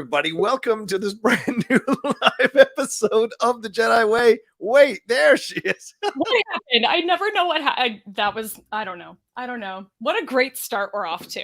everybody. Welcome to this brand new live episode of the Jedi Way. Wait, there she is. What happened? I never know what happened. That was, I don't know. What a great start we're off to.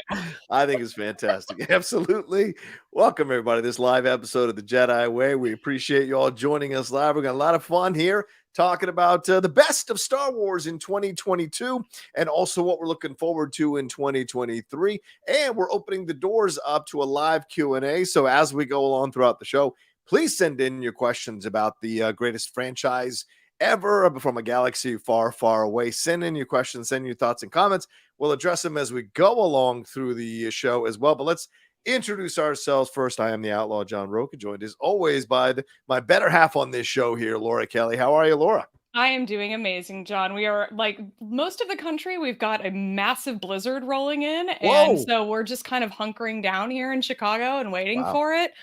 I think it's fantastic. Absolutely. Welcome, everybody, to this live episode of the Jedi Way. We appreciate you all joining us live. We've got a lot of fun here talking about the best of Star Wars in 2022 and also what we're looking forward to in 2023. And we're opening the doors up to a live Q&A. So as we go along throughout the show, please send in your questions about the greatest franchise ever from a galaxy far, far away. Send in your questions, send your thoughts and comments. We'll address them as we go along through the show as well. But let's introduce ourselves first. I am the Outlaw John Rocha, joined as always by my better half on this show here, Laura Kelly. How are you, Laura? I am doing amazing, John. We are like most of the country. We've got a massive blizzard rolling in. Whoa. And so we're just kind of hunkering down here in Chicago and waiting for it.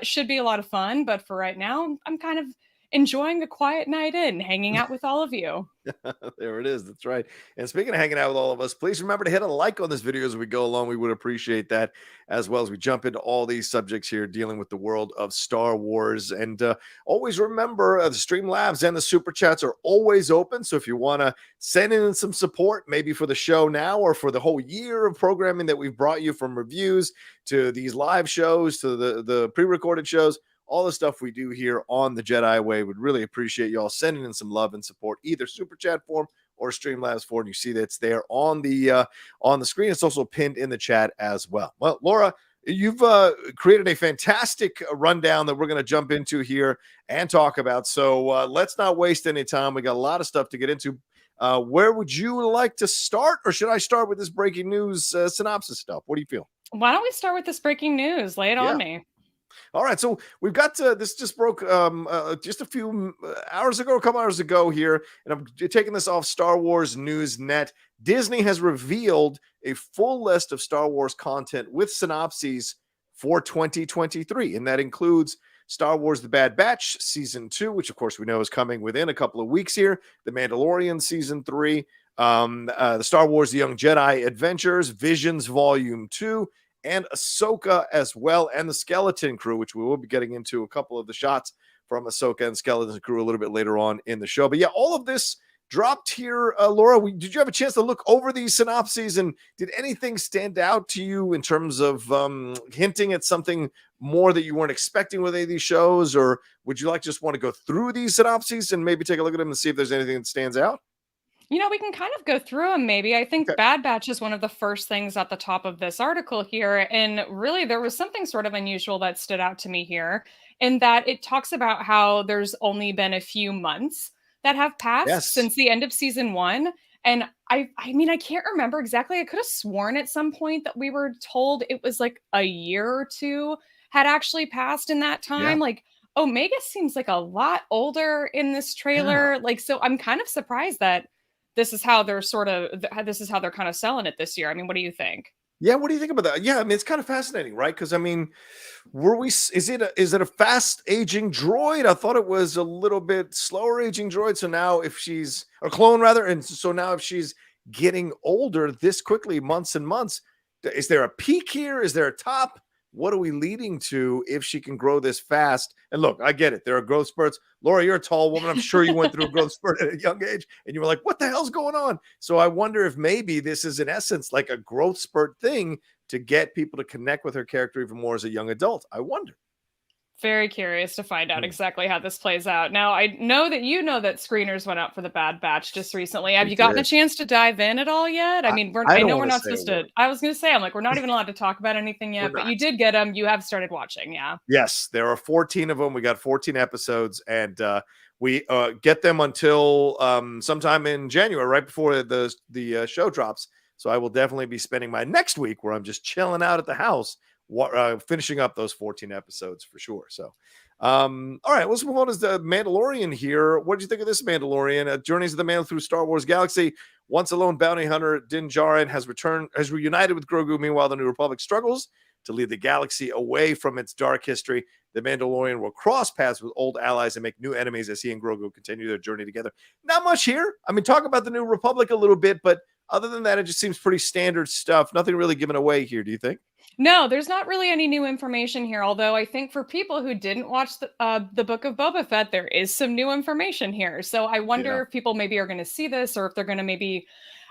Should be a lot of fun. But for right now, I'm kind of enjoying a quiet night in, hanging out with all of you. There it is. That's right. And speaking of hanging out with all of us, please remember to hit a like on this video as we go along. We would appreciate that, as well as we jump into all these subjects here dealing with the world of Star Wars. And always remember the Streamlabs and the Super Chats are always open. So if you want to send in some support, maybe for the show now or for the whole year of programming that we've brought you, from reviews to these live shows to the pre-recorded shows, all the stuff we do here on the Jedi Way, would really appreciate y'all sending in some love and support, either Super Chat form or Streamlabs form. You see that's there on the screen. It's also pinned in the chat as well. Well, Laura, you've created a fantastic rundown that we're going to jump into here and talk about. So let's not waste any time. We got a lot of stuff to get into. Where would you like to start, or should I start with this breaking news synopsis stuff? What do you feel? Why don't we start with this breaking news? Lay it on me. All right, so we've got this just broke just a few hours ago, a couple hours ago here, and I'm taking this off Star Wars News Net. Disney has revealed a full list of Star Wars content with synopses for 2023, and that includes Star Wars The Bad Batch Season 2, which of course we know is coming within a couple of weeks here, The Mandalorian Season 3, the Star Wars The Young Jedi Adventures, Visions Volume 2, and AHSOKA as well, and the Skeleton Crew, which we will be getting into a couple of the shots from AHSOKA and Skeleton Crew a little bit later on in the show. But yeah, all of this dropped here. Laura, did you have a chance to look over these synopses, and did anything stand out to you in terms of hinting at something more that you weren't expecting with any of these shows, or would you like just want to go through these synopses and maybe take a look at them and see if there's anything that stands out? You know, we can kind of go through them maybe. I think Bad Batch is one of the first things at the top of this article here. And really, there was something sort of unusual that stood out to me here, in that it talks about how there's only been a few months that have passed since the end of season 1. And I mean, I can't remember exactly. I could have sworn at some point that we were told it was like a year or two had actually passed in that time. Like, Omega seems like a lot older in this trailer. Like, so I'm kind of surprised that this is how they're kind of selling it this year. I mean, what do you think? Yeah, what do you think about that? Yeah, I mean, it's kind of fascinating, right? Because I mean, is it a fast aging droid? I thought it was a little bit slower aging droid. So now if she's a clone rather, and so now if she's getting older this quickly, months and months, is there a peak here? Is there a top? What are we leading to if she can grow this fast? And look, I get it. There are growth spurts. Laura, you're a tall woman. I'm sure you went through a growth spurt at a young age and you were like, what the hell's going on? So I wonder if maybe this is in essence like a growth spurt thing to get people to connect with her character even more as a young adult. I wonder. Very curious to find out exactly how this plays out. Now, I know that that screeners went out for the Bad Batch just recently. Have you gotten a chance to dive in at all yet? I mean, I know we're not supposed to. I was going to say, I'm like, we're not even allowed to talk about anything yet, but you did get them. You have started watching, yeah? Yes, there are 14 of them. We got 14 episodes, and we get them until sometime in January, right before the show drops. So I will definitely be spending my next week where I'm just chilling out at the house, finishing up those 14 episodes for sure. So, all right, let's move on to the Mandalorian here. What did you think of this Mandalorian? Journeys of the Man through Star Wars Galaxy. Once a lone bounty hunter, Din Djarin has reunited with Grogu. Meanwhile, the New Republic struggles to lead the galaxy away from its dark history. The Mandalorian will cross paths with old allies and make new enemies as he and Grogu continue their journey together. Not much here. I mean, talk about the New Republic a little bit, but other than that, it just seems pretty standard stuff. Nothing really given away here, do you think? No, there's not really any new information here. Although I think for people who didn't watch the Book of Boba Fett, there is some new information here. So I Yeah. wonder if people maybe are going to see this, or if they're going to maybe,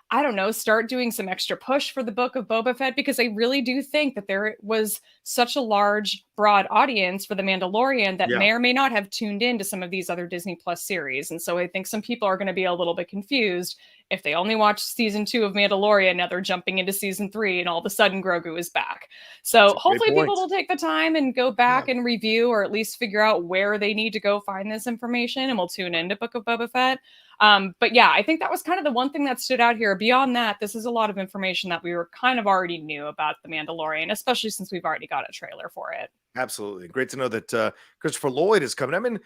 I don't know, start doing some extra push for the Book of Boba Fett, because I really do think that there was such a large, broad audience for The Mandalorian that Yeah. may or may not have tuned in to some of these other Disney Plus series. And so I think some people are going to be a little bit confused if they only watched season 2 of Mandalorian. Now they're jumping into season 3, and all of a sudden Grogu is back. That's So a great hopefully people point. will take the time and go Yeah. back and review, or at least figure out where they need to go find this information, and we'll tune into Book of Boba Fett. But yeah, I think that was kind of the one thing that stood out here. Beyond that, this is a lot of information that we were kind of already knew about The Mandalorian, especially since we've already got a trailer for it. Absolutely. Great to know that Christopher Lloyd is coming. I mean,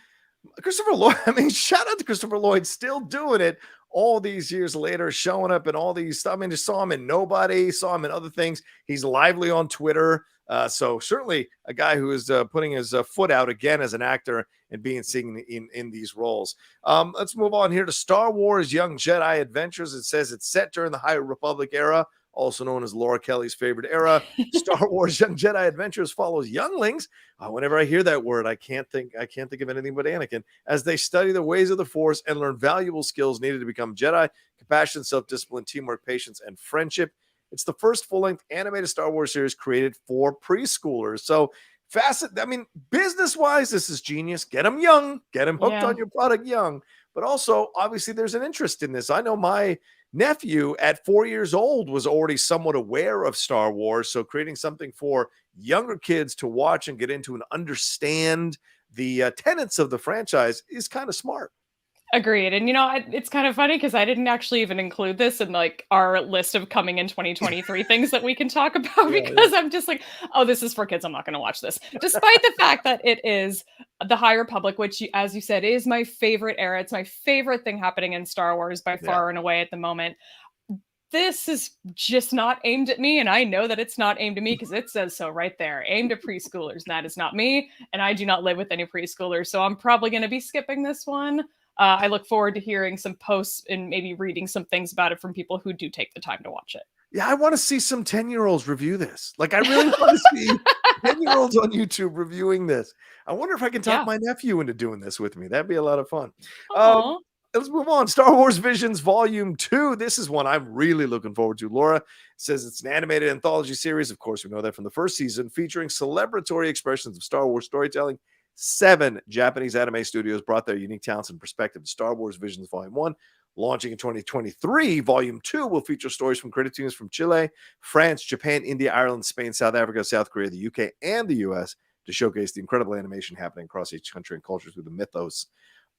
Christopher Lloyd, I mean, shout out to Christopher Lloyd, still doing it all these years later, showing up in all these stuff. I mean, just saw him in Nobody, saw him in other things. He's lively on Twitter. So certainly a guy who is putting his foot out again as an actor and being seen in these roles. Let's move on here to Star Wars Young Jedi Adventures. It says it's set during the High Republic era, also known as Laura Kelly's favorite era. Star Wars Young Jedi Adventures follows younglings. Whenever I hear that word, I can't think of anything but Anakin, as they study the ways of the Force and learn valuable skills needed to become Jedi: compassion, self-discipline, teamwork, patience, and friendship. It's the first full-length animated Star Wars series created for preschoolers. So I mean, business-wise, this is genius. Get them young, get them hooked Yeah. on your product young. But also, obviously, there's an interest in this. I know my nephew at 4 years old was already somewhat aware of Star Wars. So creating something for younger kids to watch and get into and understand the tenets of the franchise is kind of smart. Agreed. And it's kind of funny because I didn't actually even include this in like our list of coming in 2023 things that we can talk about, Yeah, because I'm just like, oh, this is for kids. I'm not going to watch this, despite the fact that it is the High Republic, which, as you said, is my favorite era. It's my favorite thing happening in Star Wars by yeah. far and away at the moment. This is just not aimed at me, and I know that it's not aimed at me because it says so right there. Aimed at preschoolers. And that is not me, and I do not live with any preschoolers, so I'm probably going to be skipping this one. I look forward to hearing some posts and maybe reading some things about it from people who do take the time to watch it. Yeah, I want to see some 10-year-olds review this. Like, I really want to see 10-year-olds on YouTube reviewing this. I wonder if I can talk Yeah. my nephew into doing this with me. That'd be a lot of fun. Aw. Let's move on. Star Wars Visions Volume 2. This is one I'm really looking forward to. Laura says it's an animated anthology series. Of course, we know that from the first season, featuring celebratory expressions of Star Wars storytelling. 7 Japanese anime studios brought their unique talents and perspective to Star Wars Visions Volume 1. Launching in 2023, Volume 2 will feature stories from creative teams from Chile, France, Japan, India, Ireland, Spain, South Africa, South Korea, the UK, and the US to showcase the incredible animation happening across each country and culture through the mythos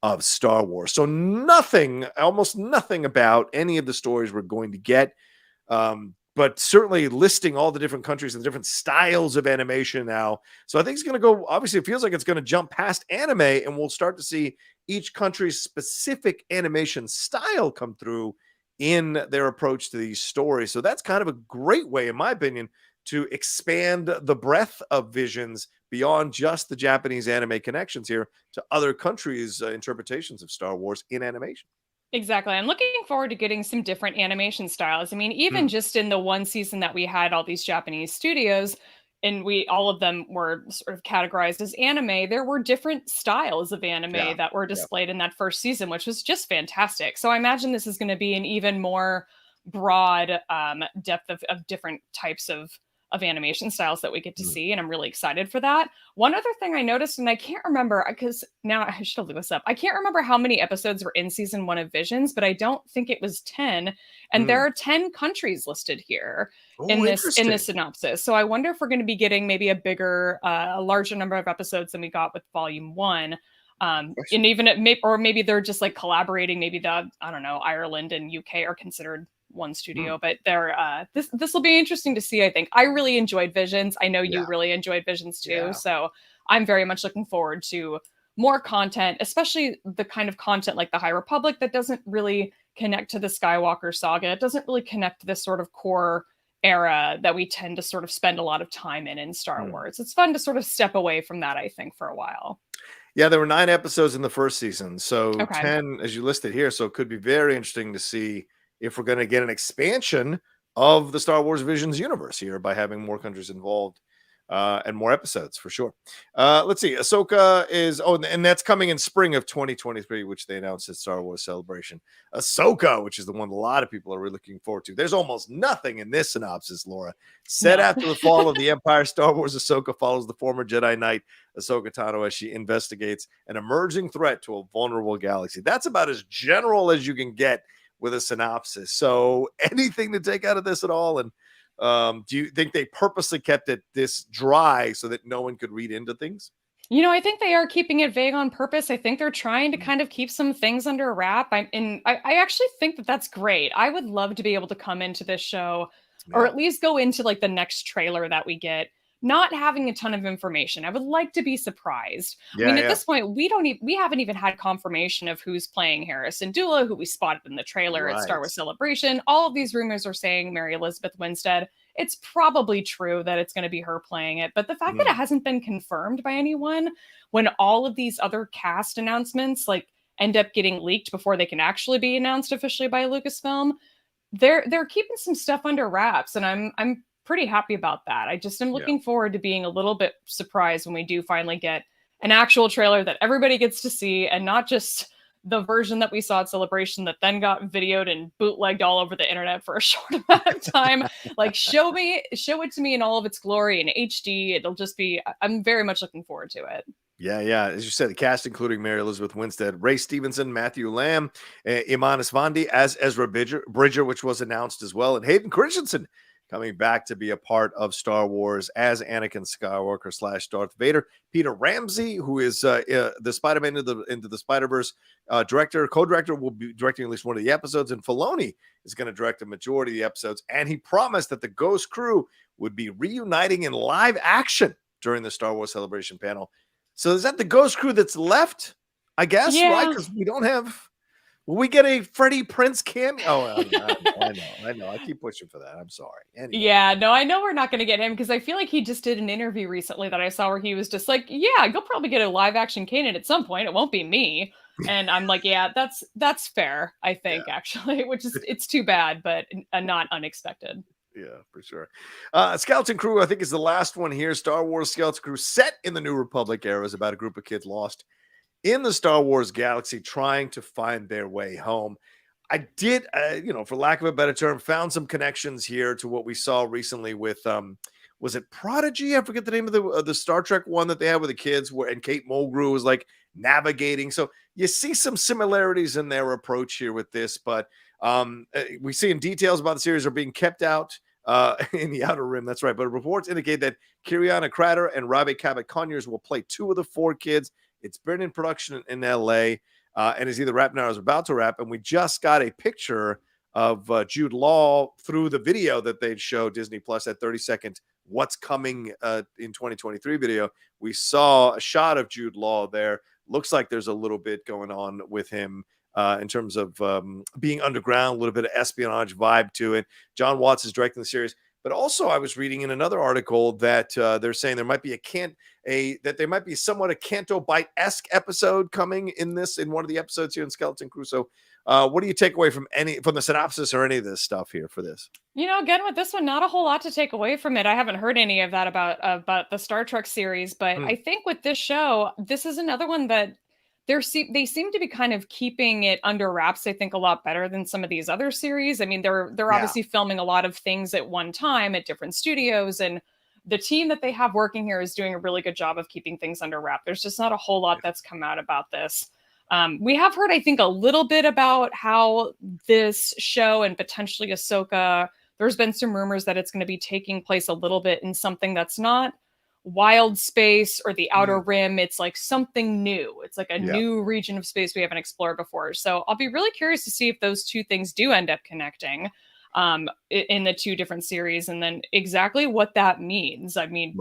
of Star Wars. So almost nothing about any of the stories we're going to get, but certainly listing all the different countries and different styles of animation now. So I think it's going to go, obviously it feels like it's going to jump past anime, and we'll start to see each country's specific animation style come through in their approach to these stories. So that's kind of a great way, in my opinion, to expand the breadth of Visions beyond just the Japanese anime connections here to other countries' interpretations of Star Wars in animation. Exactly. I'm looking forward to getting some different animation styles. I mean, even Mm, just in the one season that we had all these Japanese studios, and we all of them were sort of categorized as anime, there were different styles of yeah, anime that were yeah. displayed in that first season, which was just fantastic. So I imagine this is going to be an even more broad depth of different types of animation styles that we get to Mm. see, and I'm really excited for that. One other thing I noticed, and I can't remember because now I should have looked this up. I can't remember how many episodes were in season 1 of Visions, but I don't think it was 10. And there Mm. are 10 countries listed here Oh, in this interesting. synopsis. So I wonder if we're going to be getting maybe a larger number of episodes than we got with Volume 1. Question. And even or maybe they're just like collaborating. Maybe I don't know, Ireland and UK are considered one Mm. studio, but they're this will be interesting to see. I think I really enjoyed Visions. I know Yeah, you really enjoyed Visions too, yeah. so I'm very much looking forward to more content, especially the kind of content like the High Republic that doesn't really connect to the Skywalker saga. It doesn't really connect to this sort of core era that we tend to sort of spend a lot of time in Star Mm. Wars. It's fun to sort of step away from that, I think, for a while. Yeah, there were 9 episodes in the first season, so Okay. 10 as you listed here. So it could be very interesting to see if we're going to get an expansion of the Star Wars Visions universe here by having more countries involved and more episodes for sure. Let's see. Ahsoka is, and that's coming in spring of 2023, which they announced at Star Wars Celebration. Ahsoka, which is the one a lot of people are really looking forward to. There's almost nothing in this synopsis, Laura. Set after the fall of the Empire, Star Wars Ahsoka follows the former Jedi Knight Ahsoka Tano as she investigates an emerging threat to a vulnerable galaxy. That's about as general as you can get with a synopsis. So anything to take out of this at all? And do you think they purposely kept it this dry so that no one could read into things? I think they are keeping it vague on purpose. I think they're trying to kind of keep some things under wrap. I actually think that that's great. I would love to be able to come into this show, or at least go into like the next trailer that we get, not having a ton of information. I would like to be surprised. At this point, we haven't even had confirmation of who's playing Harrison Dula, who we spotted in the trailer at Star Wars Celebration. All of these rumors are saying Mary Elizabeth Winstead. It's probably true that it's going to be her playing it, but the fact that it hasn't been confirmed by anyone, when all of these other cast announcements like end up getting leaked before they can actually be announced officially by Lucasfilm, they're keeping some stuff under wraps, and I'm pretty happy about that. I just am looking forward to being a little bit surprised when we do finally get an actual trailer that everybody gets to see, and not just the version that we saw at Celebration that then got videoed and bootlegged all over the internet for a short amount of time. Like, show it to me in all of its glory in HD. It'll just be, I'm very much looking forward to it. Yeah. As you said, the cast including Mary Elizabeth Winstead, Ray Stevenson, Matthew Lamb, Iman Esfandi as Ezra Bridger, which was announced as well, and Hayden Christensen coming back to be a part of Star Wars as Anakin Skywalker / Darth Vader. Peter Ramsey, who is the Spider-Man into the Spider-Verse co-director, will be directing at least one of the episodes, and Filoni is going to direct a majority of the episodes. And he promised that the Ghost crew would be reuniting in live action during the Star Wars Celebration panel. So is that the Ghost crew that's left? I guess, right? Because we don't have. Will we get a Freddie Prinze cameo? Oh, I know. I keep pushing for that. I'm sorry. Anyway. Yeah, no, I know we're not going to get him, because I feel like he just did an interview recently that I saw where he was just like, yeah, you'll probably get a live action Kanan at some point. It won't be me. And I'm like, yeah, that's fair, I think, actually, which is, it's too bad, but not unexpected. Yeah, for sure. Skeleton Crew, I think, is the last one here. Star Wars Skeleton Crew, set in the New Republic era, is about a group of kids lost in the Star Wars galaxy trying to find their way home. I did, for lack of a better term, found some connections here to what we saw recently with, was it Prodigy? I forget the name of the Star Trek one that they had with the kids, and Kate Mulgrew was like navigating. So you see some similarities in their approach here with this, but we see in details about the series are being kept out in the Outer Rim. That's right. But reports indicate that Kiriana Crater and Ravi Cabot-Conyers will play 2 of the 4 kids. It's been in production in LA and is either wrapped now or is about to wrap. And we just got a picture of Jude Law through the video that they'd show Disney Plus, that 30-second What's Coming in 2023 video. We saw a shot of Jude Law there. Looks like there's a little bit going on with him in terms of being underground, a little bit of espionage vibe to it. John Watts is directing the series. But also, I was reading in another article that they're saying there might be there might be somewhat a Canto Bite-esque episode coming in one of the episodes here in Skeleton Crew. So, what do you take away from the synopsis or any of this stuff here for this? Again, with this one, not a whole lot to take away from it. I haven't heard any of that about the Star Trek series, but I think with this show, this is another one that they seem to be kind of keeping it under wraps, I think, a lot better than some of these other series. I mean, they're obviously filming a lot of things at one time at different studios, and the team that they have working here is doing a really good job of keeping things under wrap. There's just not a whole lot that's come out about this. We have heard, I think, a little bit about how this show and potentially Ahsoka, there's been some rumors that it's going to be taking place a little bit in something that's not wild space or the Outer Rim. It's like something new. It's like a new region of space we haven't explored before. So I'll be really curious to see if those two things do end up connecting in the 2 different series, and then exactly what that means. I mean,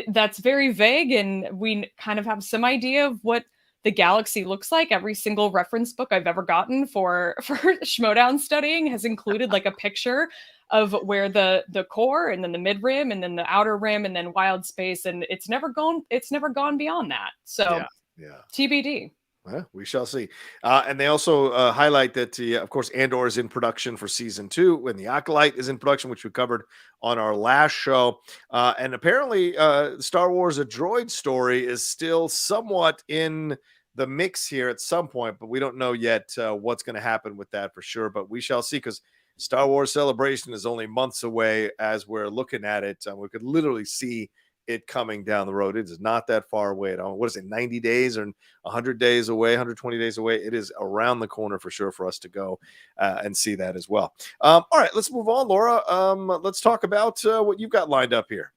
that's very vague, and we kind of have some idea of what the galaxy looks like. Every single reference book I've ever gotten for Schmodown studying has included like a picture of where the core, and then the mid rim, and then the outer rim, and then wild space, and it's never gone beyond that. So TBD. Well, we shall see. And they also highlight that, of course, Andor is in production for season 2, and The Acolyte is in production, which we covered on our last show. And apparently, Star Wars: A Droid Story is still somewhat in the mix here at some point, but we don't know yet what's going to happen with that for sure. But we shall see, because Star Wars Celebration is only months away as we're looking at it. We could literally see it coming down the road. It is not that far away at all. What is it, 90 days or 100 days away, 120 days away? It is around the corner for sure for us to go and see that as well. All right, let's move on, Laura. Let's talk about what you've got lined up here.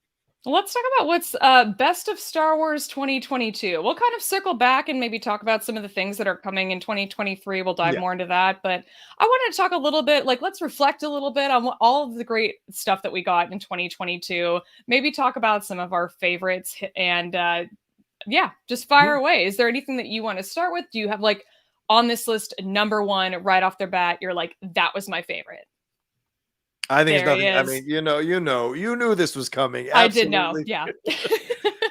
Let's talk about what's best of Star Wars 2022. We'll kind of circle back and maybe talk about some of the things that are coming in 2023. We'll dive Yeah. more into that. But I wanted to talk a little bit, like, let's reflect a little bit on all of the great stuff that we got in 2022. Maybe talk about some of our favorites and yeah, just fire away. Is there anything that you want to start with? Do you have, like, on this list, number one right off the bat, you're like, that was my favorite? I think it's There he nothing. I is. mean, you knew this was coming. I did know. Absolutely. Yeah.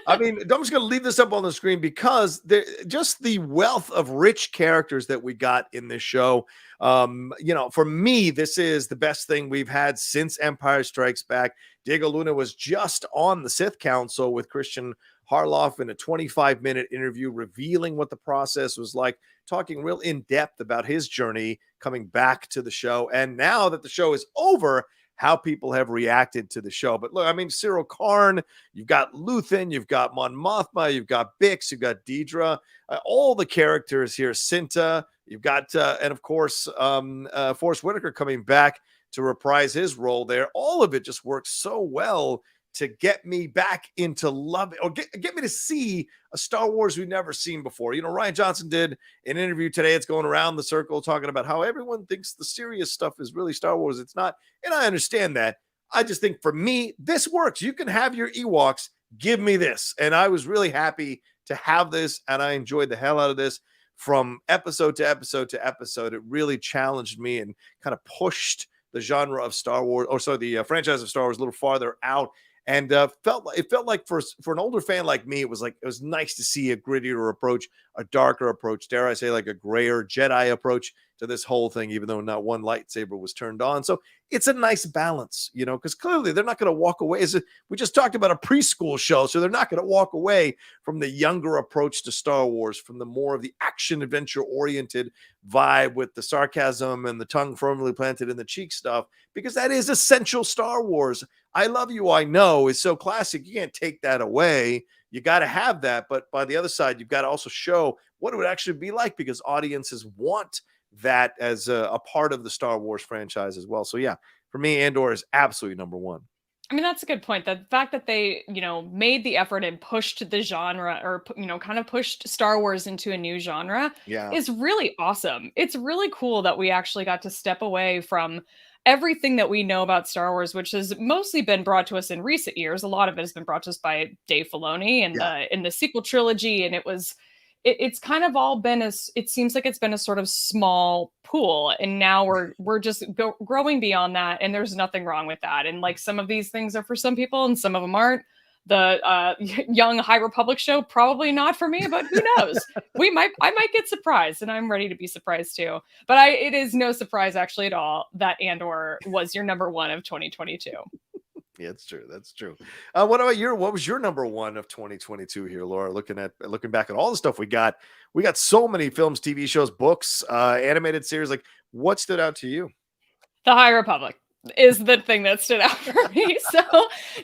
I mean, I'm just going to leave this up on the screen because just the wealth of rich characters that we got in this show. For me, this is the best thing we've had since Empire Strikes Back. Diego Luna was just on the Sith Council with Christian Harloff in a 25-minute interview, revealing what the process was like, talking real in depth about his journey coming back to the show. And now that the show is over, how people have reacted to the show. But look, I mean, Cyril Karn, you've got Luthen, you've got Mon Mothma, you've got Bix, you've got Deidre, all the characters here, Cinta, you've got, and of course, Forrest Whitaker coming back to reprise his role there. All of it just works so well to get me back into love, or get me to see a Star Wars we've never seen before. Ryan Johnson did an interview today. It's going around the circle talking about how everyone thinks the serious stuff is really Star Wars. It's not. And I understand that. I just think for me, this works. You can have your Ewoks. Give me this. And I was really happy to have this. And I enjoyed the hell out of this from episode to episode to episode. It really challenged me and kind of pushed the genre of Star Wars, the franchise of Star Wars a little farther out. And felt like for an older fan like me, it was nice to see a grittier approach, a darker approach, dare I say, like a grayer Jedi approach to this whole thing, even though not one lightsaber was turned on. So it's a nice balance, because clearly they're not going to walk away. We just talked about a preschool show, so they're not going to walk away from the younger approach to Star Wars, from the more of the action adventure oriented vibe with the sarcasm and the tongue firmly planted in the cheek stuff, because that is essential Star Wars. I Love You, I Know is so classic. You can't take that away. You got to have that. But by the other side, you've got to also show what it would actually be like, because audiences want that as a part of the Star Wars franchise as well. So yeah, for me, Andor is absolutely number one. I mean, that's a good point. The fact that they, made the effort and pushed the genre, or, kind of pushed Star Wars into a new genre, Yeah. is really awesome. It's really cool that we actually got to step away from everything that we know about Star Wars, which has mostly been brought to us in recent years. A lot of it has been brought to us by Dave Filoni and in the sequel trilogy, and it's kind of all been it seems like it's been a sort of small pool, and now we're just growing beyond that, and there's nothing wrong with that. And like, some of these things are for some people and some of them aren't. The young High Republic show, probably not for me, but who knows? I might get surprised, and I'm ready to be surprised too. But it is no surprise actually at all that Andor was your number one of 2022. Yeah, it's true. That's true. What was your number one of 2022 here, Laura? Looking back at all the stuff we got so many films, TV shows, books, animated series. Like, what stood out to you? The High Republic is the thing that stood out for me.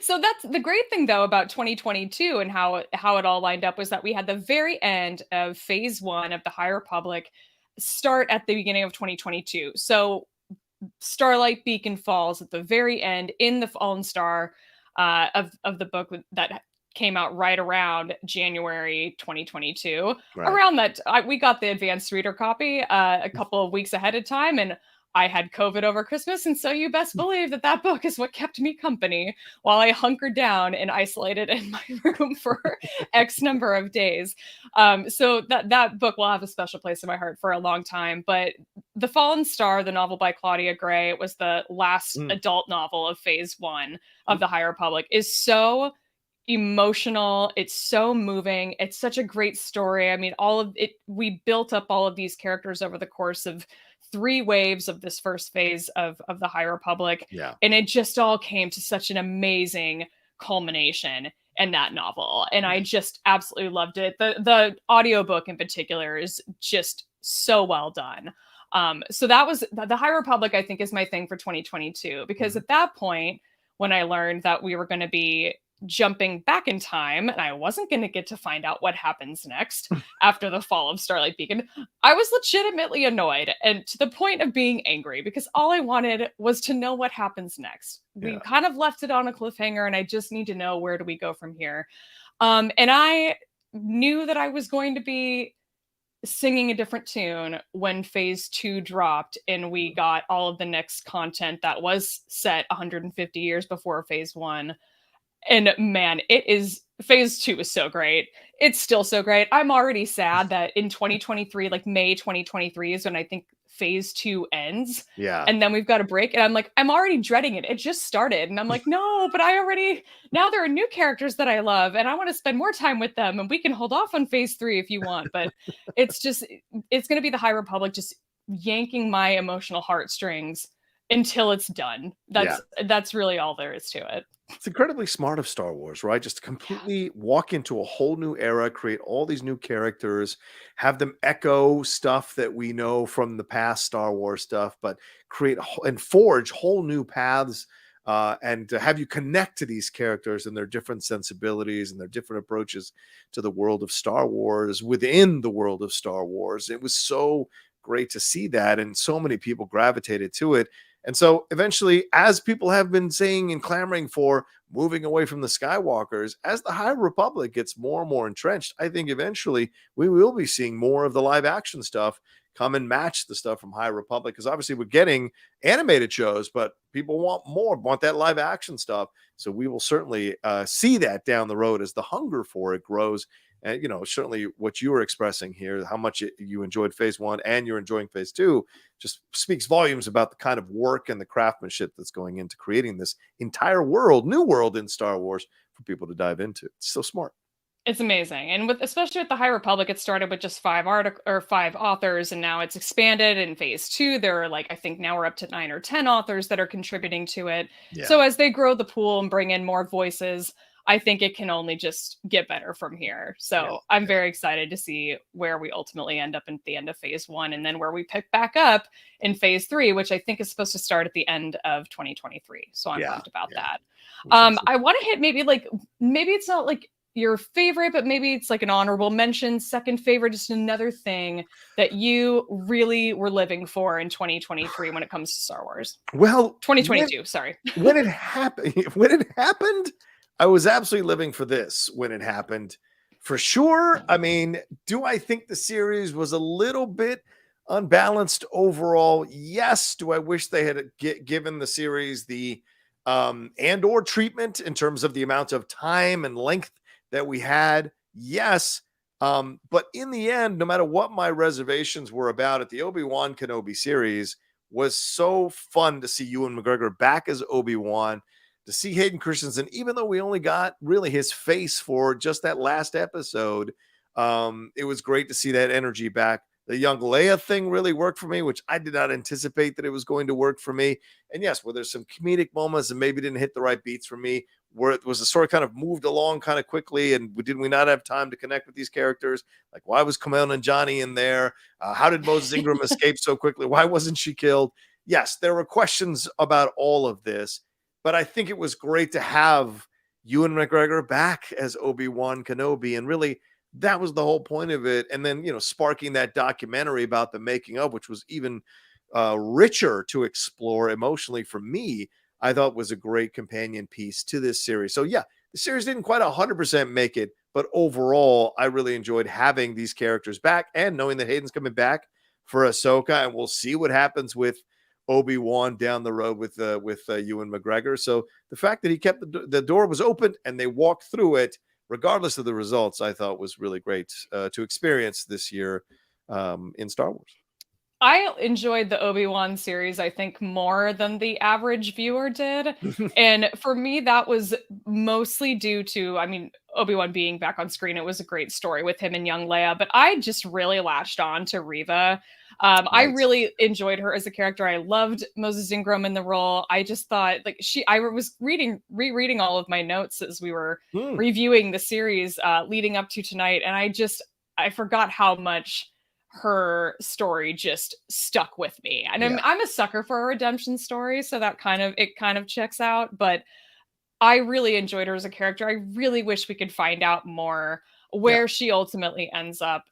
So that's the great thing though about 2022 and how it all lined up, was that we had the very end of phase 1 of the High Republic start at the beginning of 2022. So Starlight Beacon falls at the very end in the Fallen Star of the book that came out right around January 2022. Right. Around that, we got the advanced reader copy a couple of weeks ahead of time, and I had COVID over Christmas, and so you best believe that book is what kept me company while I hunkered down and isolated in my room for X number of days. So that book will have a special place in my heart for a long time. But The Fallen Star, the novel by Claudia Gray, was the last adult novel of phase 1 of the High Republic, is so emotional. It's so moving. It's such a great story. I mean, all of it, we built up all of these characters over the course of 3 waves of this first phase of the High Republic. Yeah. And it just all came to such an amazing culmination in that novel. And I just absolutely loved it. The audiobook in particular is just so well done. So that was the High Republic, I think, is my thing for 2022, because at that point, when I learned that we were going to be jumping back in time and I wasn't going to get to find out what happens next after the fall of Starlight Beacon, I was legitimately annoyed, and to the point of being angry, because all I wanted was to know what happens next. We kind of left it on a cliffhanger, and I just need to know, where do we go from here? And I knew that I was going to be singing a different tune when phase 2 dropped and we got all of the next content that was set 150 years before phase 1. And man, it is, phase 2 is so great. It's still so great. I'm already sad that in 2023, like May 2023 is when I think phase 2 ends. Yeah. And then we've got a break. And I'm like, I'm already dreading it. It just started. And I'm like, no, but I already, now there are new characters that I love and I want to spend more time with them. And we can hold off on phase 3 if you want. But it's just, it's going to be the High Republic just yanking my emotional heartstrings until it's done. That's really all there is to it. It's incredibly smart of Star Wars, right? Just to completely walk into a whole new era, create all these new characters, have them echo stuff that we know from the past Star Wars stuff, but create and forge whole new paths, and to have you connect to these characters and their different sensibilities and their different approaches to the world of Star Wars within the world of Star Wars. It was so great to see that, and so many people gravitated to it. And so eventually, as people have been saying and clamoring for, moving away from the Skywalkers, as the High Republic gets more and more entrenched, I think eventually we will be seeing more of the live action stuff come and match the stuff from High Republic. Because obviously we're getting animated shows, but people want more, want that live action stuff. So we will certainly see that down the road as the hunger for it grows. And, you know, certainly what you were expressing here, how much you enjoyed phase 1 and you're enjoying phase 2, just speaks volumes about the kind of work and the craftsmanship that's going into creating this entire world, new world in Star Wars for people to dive into. It's so smart. It's amazing. And with, especially with the High Republic, it started with just 5 authors, and now it's expanded in phase 2. There are, like, I think now we're up to 9 or 10 authors that are contributing to it. Yeah. So as they grow the pool and bring in more voices, I think it can only just get better from here. So I'm very excited to see where we ultimately end up at the end of phase 1, and then where we pick back up in phase 3, which I think is supposed to start at the end of 2023. So I'm pumped about that. I want to hit maybe it's not like your favorite, but maybe it's like an honorable mention, second favorite, just another thing that you really were living for in 2023 when it comes to Star Wars. Well, 2022, sorry. When it happened, I was absolutely living for this when it happened, for sure. I mean, do I think the series was a little bit unbalanced overall? Yes. Do I wish they had given the series the and/or treatment in terms of the amount of time and length that we had? Yes. But in the end, no matter what my reservations were about it, the Obi-Wan Kenobi series was so fun to see Ewan McGregor back as Obi-Wan, to see Hayden Christensen, even though we only got really his face for just that last episode. It was great to see that energy back. The young Leia thing really worked for me, which I did not anticipate that it was going to work for me. And yes, where there's some comedic moments and maybe didn't hit the right beats for me, where it was a sort of kind of moved along kind of quickly, and did we not have time to connect with these characters? Like, why was Kamel and Johnny in there? How did Moses Ingram escape so quickly? Why wasn't she killed? Yes, there were questions about all of this, but I think it was great to have Ewan McGregor back as Obi-Wan Kenobi, and really that was the whole point of it. And then, you know, sparking that documentary about the making of, which was even richer to explore emotionally for me, I thought was a great companion piece to this series. So yeah, the series didn't quite 100% make it, but overall, I really enjoyed having these characters back and knowing that Hayden's coming back for Ahsoka, and we'll see what happens with Obi-Wan down the road with Ewan McGregor. So the fact that he kept the door was open and they walked through it, regardless of the results, I thought was really great to experience this year in Star Wars. I enjoyed the Obi-Wan series, I think, more than the average viewer did. And for me, that was mostly due to, I mean, Obi-Wan being back on screen. It was a great story with him and young Leia, but I just really latched on to Reva. I Right. really enjoyed her as a character. I loved Moses Ingram in the role. I just thought like I was rereading all of my notes as we were Hmm. reviewing the series leading up to tonight. And I forgot how much her story just stuck with me. And Yeah. I'm a sucker for a redemption story, so it kind of checks out, but I really enjoyed her as a character. I really wish we could find out more Yeah. where she ultimately ends up,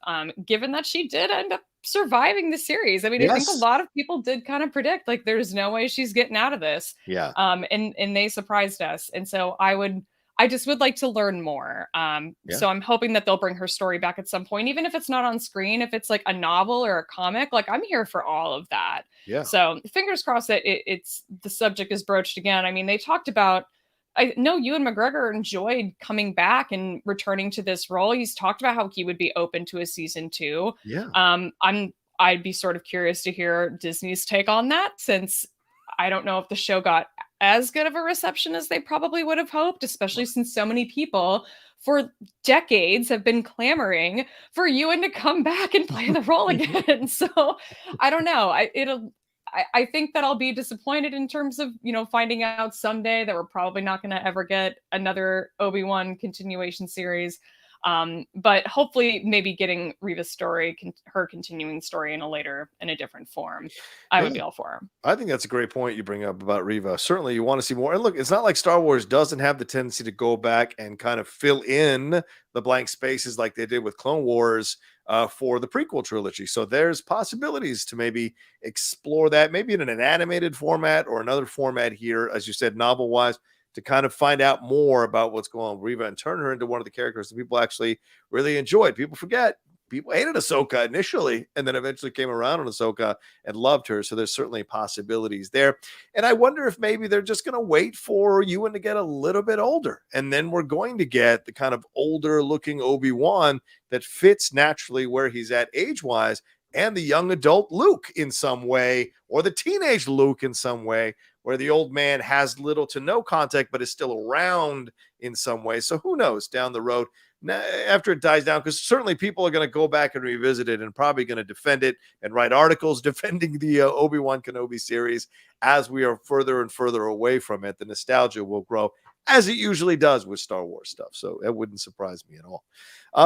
given that she did end up surviving the series. I mean, I think a Yes. lot of people did kind of predict like there's no way she's getting out of this. Yeah. And they surprised us. And so I just would like to learn more. Yeah. So I'm hoping that they'll bring her story back at some point, even if it's not on screen, if it's like a novel or a comic, like I'm here for all of that. Yeah. So fingers crossed that it's the subject is broached again. I mean, they talked about I know Ewan McGregor enjoyed coming back and returning to this role. He's talked about how he would be open to a season two. Yeah. I'd be sort of curious to hear Disney's take on that, since I don't know if the show got as good of a reception as they probably would have hoped, especially since so many people for decades have been clamoring for Ewan to come back and play the role again. So I don't know. I think that I'll be disappointed in terms of, finding out someday that we're probably not going to ever get another Obi-Wan continuation series. But hopefully maybe getting Reva's story, her continuing story in a different form. I would Yeah. be all for her. I think that's a great point you bring up about Reva. Certainly, you want to see more. And look, it's not like Star Wars doesn't have the tendency to go back and kind of fill in the blank spaces like they did with Clone Wars for the prequel trilogy. So there's possibilities to maybe explore that, maybe in an animated format or another format here, as you said, novel wise, to kind of find out more about what's going on with Reva and turn her into one of the characters that people actually really enjoyed. People forget. People hated Ahsoka initially, and then eventually came around on Ahsoka and loved her. So there's certainly possibilities there. And I wonder if maybe they're just going to wait for Ewan to get a little bit older. And then we're going to get the kind of older looking Obi-Wan that fits naturally where he's at age wise, and the young adult Luke in some way, or the teenage Luke in some way, where the old man has little to no contact, but is still around in some way. So who knows down the road after it dies down, because certainly people are going to go back and revisit it and probably going to defend it and write articles defending the Obi-Wan Kenobi series as we are further and further away from it. The nostalgia will grow, as it usually does with Star Wars stuff. So it wouldn't surprise me at all.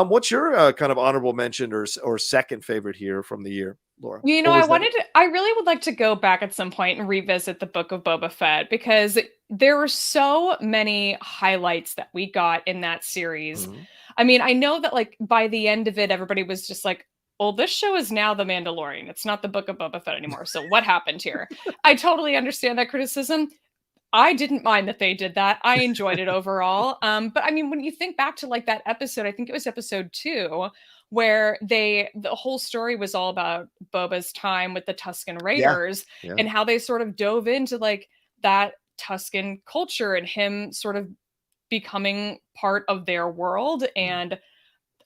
What's your kind of honorable mention or second favorite here from the year, Laura? Or was that it? I really would like to go back at some point and revisit the Book of Boba Fett, because there were so many highlights that we got in that series. Mhm. I mean, I know that like by the end of it, everybody was just like, well, this show is now The Mandalorian. It's not the Book of Boba Fett anymore. So what happened here? I totally understand that criticism. I didn't mind that they did that. I enjoyed it overall. But I mean, when you think back to like that episode, I think it was episode 2, where the whole story was all about Boba's time with the Tusken Yeah. Raiders Yeah. and how they sort of dove into like that Tusken culture and him sort of becoming part of their world. Mhm. And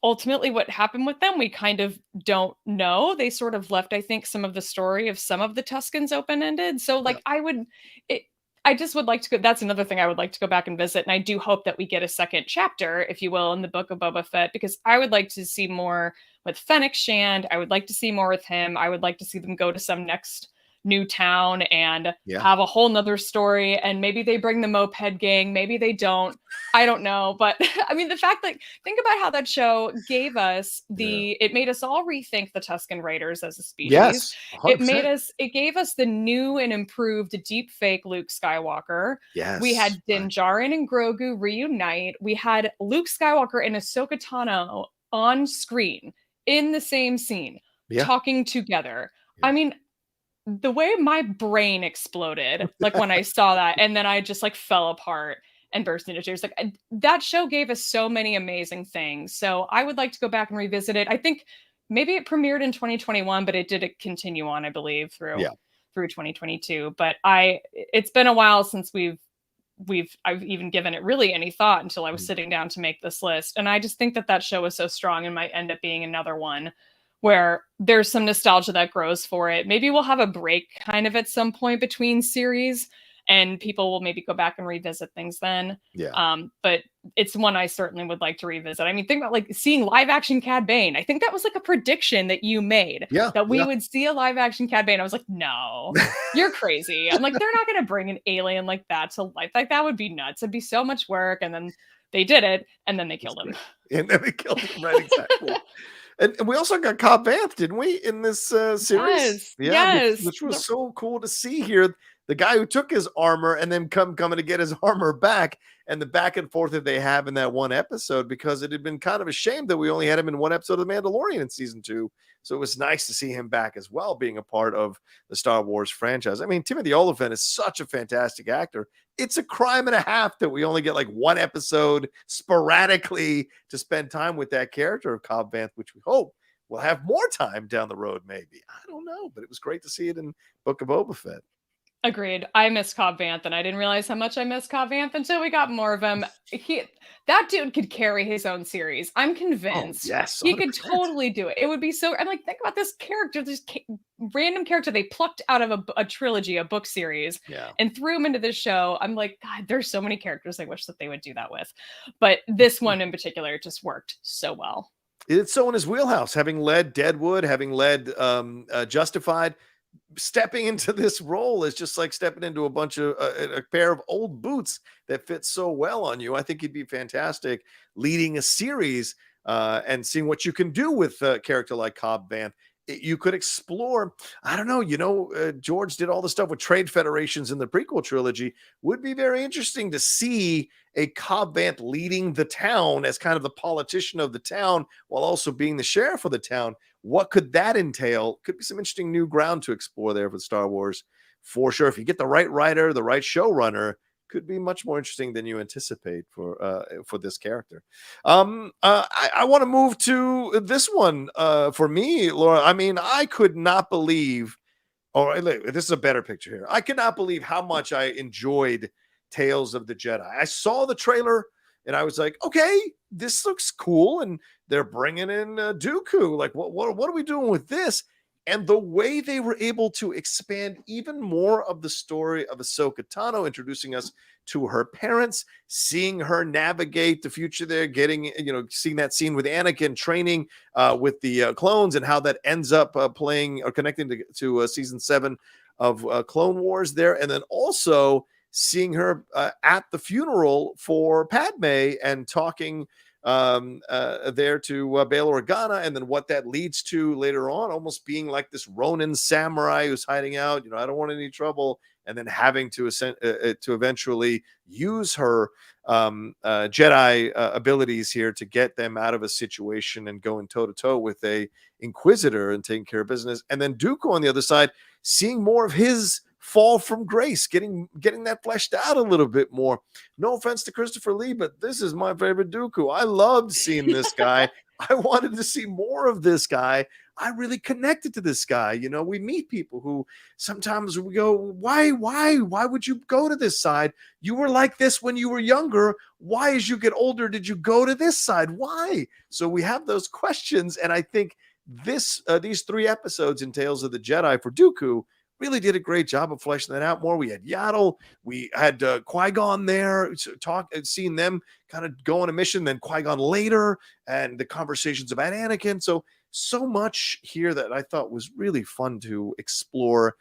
ultimately what happened with them, we kind of don't know. They sort of left, I think, some of the story of some of the Tuscans open-ended. So Yeah. like I just would like to go. That's another thing I would like to go back and visit. And I do hope that we get a second chapter, if you will, in the Book of Boba Fett, because I would like to see more with Fennec Shand. I would like to see more with him. I would like to see them go to some next new town and Yeah. have a whole nother story. And maybe they bring the moped gang. Maybe they don't. I don't know. But I mean, the fact that think about how that show gave us Yeah. it made us all rethink the Tusken Raiders as a species. Yes. 100%. It gave us the new and improved deep fake Luke Skywalker. We Yes. had Din Djarin and Grogu reunite. We had Luke Skywalker and Ahsoka Tano on screen in the same scene, Yeah. talking together. Yeah. I mean, the way my brain exploded, like when I saw that, and then I just like fell apart and burst into tears. Like that show gave us so many amazing things. So I would like to go back and revisit it. I think maybe it premiered in 2021, but it did continue on, I believe, Yeah. through 2022. But it's been a while since I've even given it really any thought until I was Mhm. sitting down to make this list. And I just think that show was so strong and might end up being another one where there's some nostalgia that grows for it. Maybe we'll have a break kind of at some point between series, and people will maybe go back and revisit things then. Yeah. But it's one I certainly would like to revisit. I mean, think about like seeing live action Cad Bane. I think that was like a prediction that you made Yeah. that we Yeah. would see a live action Cad Bane. I was like, no, you're crazy. I'm like, they're not going to bring an alien like that to life. Like that would be nuts. It'd be so much work. And then they did it, and then they killed him. And then they killed him, right? Exactly. And we also got Cobb Vanth, didn't we, in this series? Yes, Yeah, yes. which was so cool to see here. The guy who took his armor and then coming to get his armor back, and the back and forth that they have in that one episode, because it had been kind of a shame that we only had him in one episode of The Mandalorian in season 2. So it was nice to see him back as well, being a part of the Star Wars franchise. I mean, Timothy Olyphant is such a fantastic actor. It's a crime and a half that we only get like one episode sporadically to spend time with that character of Cobb Vanth, which we hope we'll have more time down the road, maybe. I don't know, but it was great to see it in Book of Boba Fett. Agreed. I miss Cobb Vanth, and I didn't realize how much I missed Cobb Vanth until we got more of him. That dude could carry his own series. I'm convinced. Yes, He could 100%. totally do it. It would be so. I'm like, think about this character, this random character they plucked out of a trilogy, a book series, and threw him into this show. I'm like, God, there's so many characters I wish that they would do that with, but this one in particular just worked so well. It's so in his wheelhouse, having led Deadwood, having led Justified. Stepping into this role is just like stepping into a bunch of a pair of old boots that fit so well on you. I think he'd be fantastic leading a series and seeing what you can do with a character like Cobb Vanth. You could explore, I don't know, George did all the stuff with trade federations in the prequel trilogy. Would be very interesting to see a Cobb Vanth leading the town as kind of the politician of the town while also being the sheriff of the town. What could that entail? Could be some interesting new ground to explore there with Star Wars, for sure. If you get the right writer, the right showrunner, could be much more interesting than you anticipate for this character. I want to move to this one for me, Laura. I mean, I could not believe. Oh, this is a better picture here. I could not believe how much I enjoyed Tales of the Jedi. I saw the trailer and I was like, okay, this looks cool, and they're bringing in Dooku. Like, what are we doing with this? And the way they were able to expand even more of the story of Ahsoka Tano, introducing us to her parents, seeing her navigate the future there, getting, seeing that scene with Anakin training with the clones, and how that ends up playing or connecting to season 7 of Clone Wars there. And then also seeing her at the funeral for Padme and talking there to Bail Organa, and then what that leads to later on, almost being like this Ronin samurai who's hiding out. I don't want any trouble, and then having to eventually use her Jedi abilities here to get them out of a situation and going toe to toe with a Inquisitor and taking care of business. And then Dooku on the other side, seeing more of his fall from grace, getting that fleshed out a little bit more. No offense to Christopher Lee, but this is my favorite Dooku. I loved seeing this guy. I wanted to see more of this guy. I really connected to this guy. We meet people who sometimes we go, why would you go to this side? You were like this when you were younger. Why, as you get older, did you go to this side? Why? So we have those questions. And I think these 3 episodes in Tales of the Jedi for Dooku really did a great job of fleshing that out more. We had Yaddle, we had Qui-Gon there, seeing them kind of go on a mission, then Qui-Gon later, and the conversations about Anakin. So much here that I thought was really fun to explore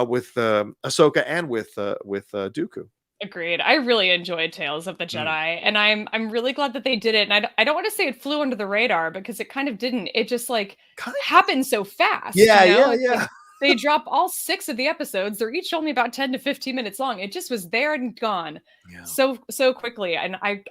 with Ahsoka and with Dooku. Agreed. I really enjoyed Tales of the Jedi, and I'm really glad that they did it. And I don't want to say it flew under the radar, because it kind of didn't. It just happened so fast. Yeah. Like, they drop all 6 of the episodes. They're each only about 10 to 15 minutes long. It just was there and gone so quickly. And I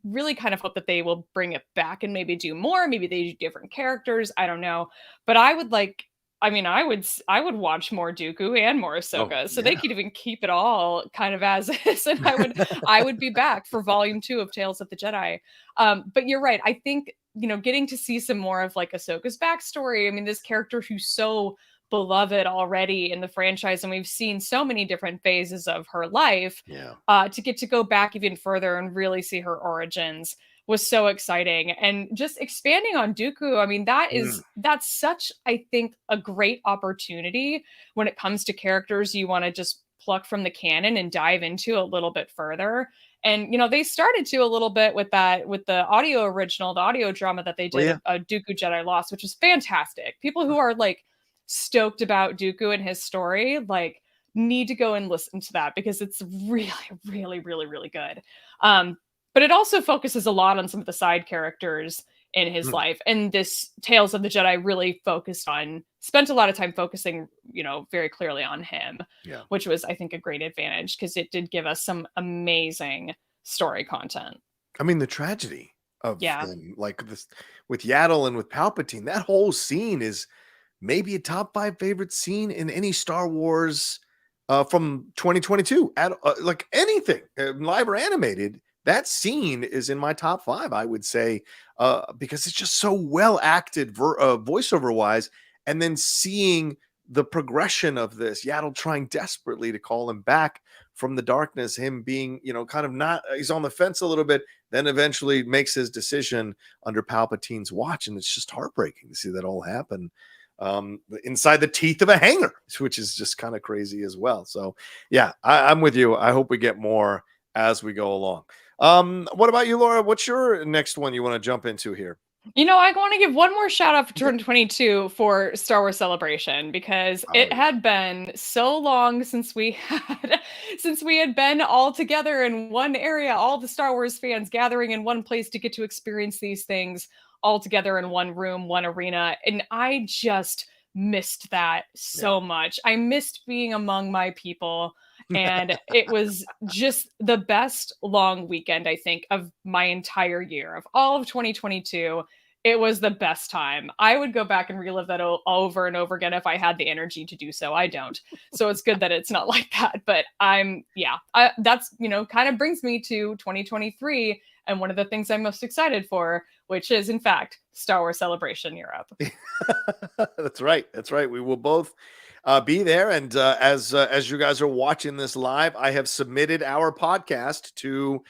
really kind of hope that they will bring it back and maybe do more. Maybe they do different characters. I don't know. But I would watch more Dooku and more Ahsoka, so they could even keep it all kind of as is, and I would be back for volume 2 of Tales of the Jedi. But you're right. I think getting to see some more of like Ahsoka's backstory. I mean, this character who's so beloved already in the franchise, and we've seen so many different phases of her life. To get to go back even further and really see her origins was so exciting. And just expanding on Dooku, I mean, Mm. that's such, I think, a great opportunity when it comes to characters you want to just pluck from the canon and dive into a little bit further. And they started to a little bit with that, with the audio original, the audio drama that they Well, did yeah. of Dooku Jedi Lost, which is fantastic. People who are like stoked about Dooku and his story, like, need to go and listen to that because it's really, really, really, really good. But it also focuses a lot on some of the side characters in his Mm. life. And this Tales of the Jedi really spent a lot of time focusing, very clearly on him, Yeah. which was, I think, a great advantage because it did give us some amazing story content. I mean, the tragedy of Yeah. him, like this with Yaddle and with Palpatine, that whole scene is maybe a top 5 favorite scene in any Star Wars from 2022. Like anything, live or animated, that scene is in my top 5, I would say, because it's just so well acted voiceover wise. And then seeing the progression of this, Yaddle trying desperately to call him back from the darkness, him being, kind of not, he's on the fence a little bit, then eventually makes his decision under Palpatine's watch. And it's just heartbreaking to see that all happen inside the teeth of a hanger, which is just kind of crazy as well. So, yeah, I'm with you. I hope we get more as we go along. What about you, Laura? What's your next one you want to jump into here? I want to give one more shout out for Okay. 2022 for Star Wars Celebration because Oh, it yeah. had been so long since we had been all together in one area, all the Star Wars fans gathering in one place to get to experience these things all together in one room, one arena, and I just missed that Yeah. so much. I missed being among my people. And it was just the best long weekend, I think, of my entire year, of all of 2022. It was the best time. I would go back and relive that over and over again if I had the energy to do so. I don't. So it's good that it's not like that. But that's, kind of brings me to 2023 and one of the things I'm most excited for, which is, in fact, Star Wars Celebration Europe. That's right. That's right. We will both be there. And as you guys are watching this live, I have submitted our podcast to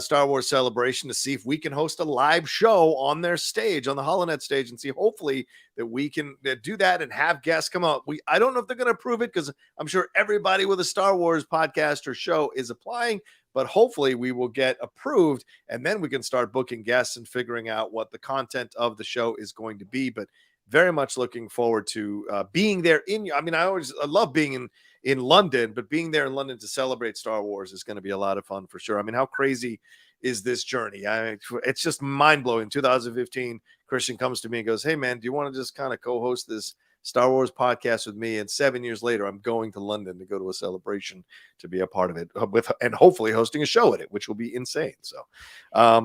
Star Wars Celebration to see if we can host a live show on their stage, on the HoloNet stage, and see hopefully that we can do that and have guests come out. I don't know if they're going to approve it because I'm sure everybody with a Star Wars podcast or show is applying. But hopefully we will get approved and then we can start booking guests and figuring out what the content of the show is going to be. But very much looking forward to being there I mean, I love being in London, but being there in London to celebrate Star Wars is going to be a lot of fun for sure. I mean, how crazy is this journey? It's just mind blowing. 2015, Christian comes to me and goes, "Hey man, do you want to just kind of co-host this Star Wars podcast with me?" And 7 years later, I'm going to London to go to a celebration to be a part of it and hopefully hosting a show at it, which will be insane. So,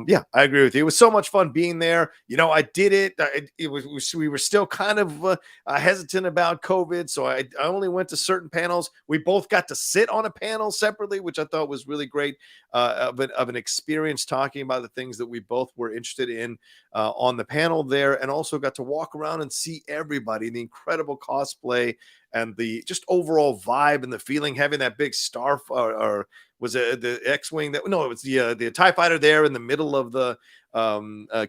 yeah, I agree with you. It was so much fun being there. I did it. We were still kind of hesitant about COVID, so I only went to certain panels. We both got to sit on a panel separately, which I thought was really great of an experience talking about the things that we both were interested in on the panel there, and also got to walk around and see everybody, the incredible cosplay and the just overall vibe and the feeling, having that big star or was it the X-wing it was the TIE fighter there in the middle of the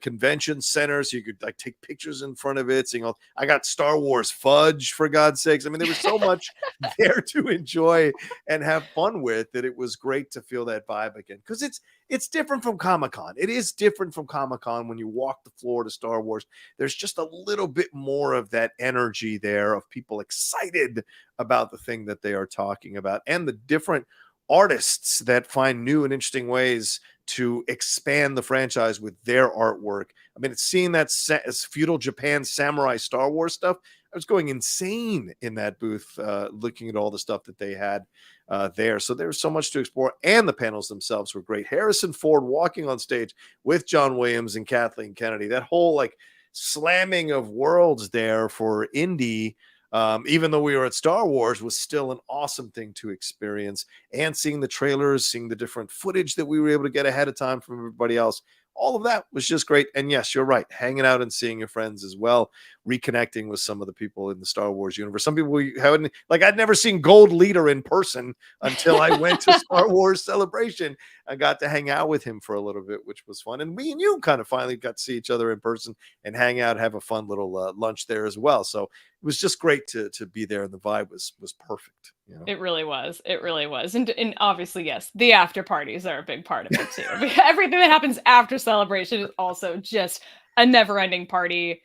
convention center, so you could like take pictures in front of it, seeing I got Star Wars fudge, for God's sakes. I mean, there was so much there to enjoy and have fun with that it was great to feel that vibe again, because it's different from Comic-Con. It is different from Comic-Con when you walk the floor to Star Wars. There's just a little bit more of that energy there of people excited about the thing that they are talking about, and the different artists that find new and interesting ways to expand the franchise with their artwork. I mean, it's seeing that feudal Japan samurai Star Wars stuff. I was going insane in that booth, looking at all the stuff that they had there. So there's so much to explore, and the panels themselves were great. Harrison Ford walking on stage with John Williams and Kathleen Kennedy. That whole like slamming of worlds there for Indy. Even though we were at Star Wars, was still an awesome thing to experience. And seeing the trailers, seeing the different footage that we were able to get ahead of time from everybody else, all of that was just great. And yes, you're right, hanging out and seeing your friends as well reconnecting with some of the people in the Star Wars universe. Some people we haven't, like, I'd never seen Gold Leader in person until I went to Star Wars Celebration. I got to hang out with him for a little bit, which was fun. And me and you kind of finally got to see each other in person and hang out, have a fun little lunch there as well. So it was just great to be there, and the vibe was perfect. You know? It really was. It really was. And obviously, yes, the after parties are a big part of it too. Everything that happens after Celebration is also just a never-ending party.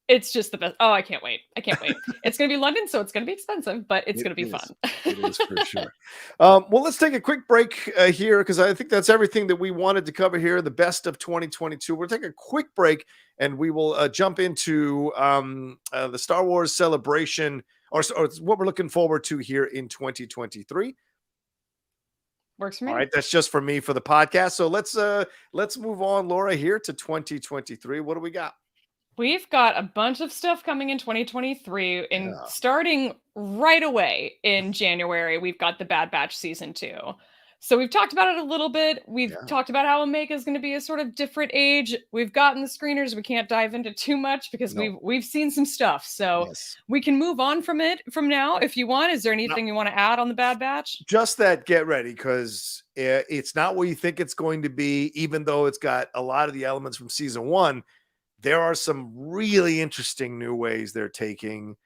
It's just the best. Oh, I can't wait. I can't wait. It's going to be London, so it's going to be expensive, but it's going to be fun. It is for sure. Well, let's take a quick break here, because I think that's everything that we wanted to cover here. The best of 2022. We'll take a quick break, and we will jump into the Star Wars Celebration, or what we're looking forward to here in 2023. Works for me. All right, that's just for me for the podcast. So let's move on, Laura, here to 2023. What do we got? We've got a bunch of stuff coming in 2023, and starting right away in January, we've got the Bad Batch season 2. So we've talked about it a little bit. We've talked about how Omega is going to be a sort of different age. We've gotten the screeners. We can't dive into too much because we've seen some stuff. So we can move on from it from now if you want. Is there anything you want to add on the Bad Batch? Just that, get ready, because it's not what you think it's going to be, even though it's got a lot of the elements from season 1. There are some really interesting new ways they're taking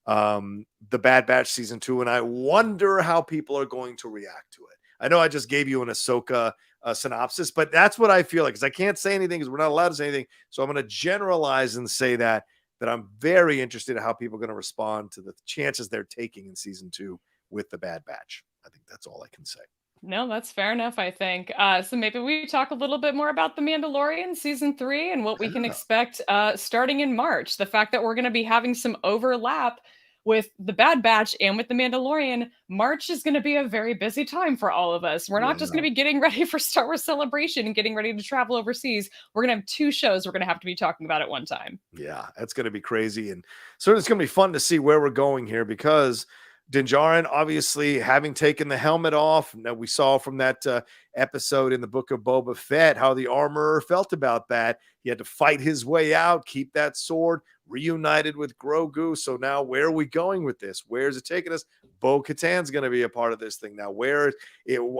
the Bad Batch season 2, and I wonder how people are going to react to it. I know I just gave you an AHSOKA synopsis, but that's what I feel like, because I can't say anything because we're not allowed to say anything. So I'm going to generalize and say that I'm very interested in how people are going to respond to the chances they're taking in season 2 with the Bad Batch. I think that's all I can say. No, that's fair enough, I think. So maybe we talk a little bit more about The Mandalorian season 3 and what we can expect starting in March. The fact that we're going to be having some overlap with the Bad Batch and with The Mandalorian. March is going to be a very busy time for all of us. We're not just going to be getting ready for Star Wars Celebration and getting ready to travel overseas. We're going to have 2 shows we're going to have to be talking about at one time. Yeah, that's going to be crazy. And certainly it's going to be fun to see where we're going here, because Din Djarin, obviously, having taken the helmet off, now we saw from that episode in the Book of Boba Fett how the armorer felt about that. He had to fight his way out, keep that sword, reunited with Grogu. So now where are we going with this? Where is it taking us? Bo-Katan's going to be a part of this thing. Now,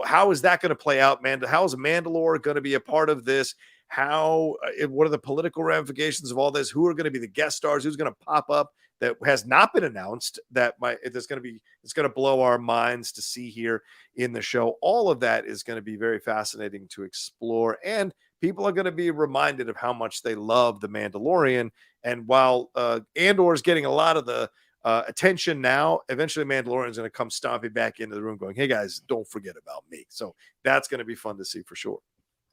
how is that going to play out, man? How is Mandalore going to be a part of this? What are the political ramifications of all this? Who are going to be the guest stars? Who's going to pop up that has not been announced it's going to blow our minds to see here in the show? All of that is going to be very fascinating to explore, and people are going to be reminded of how much they love the Mandalorian. And while Andor is getting a lot of the attention now, eventually Mandalorian is going to come stomping back into the room going, hey guys, don't forget about me. So that's going to be fun to see for sure.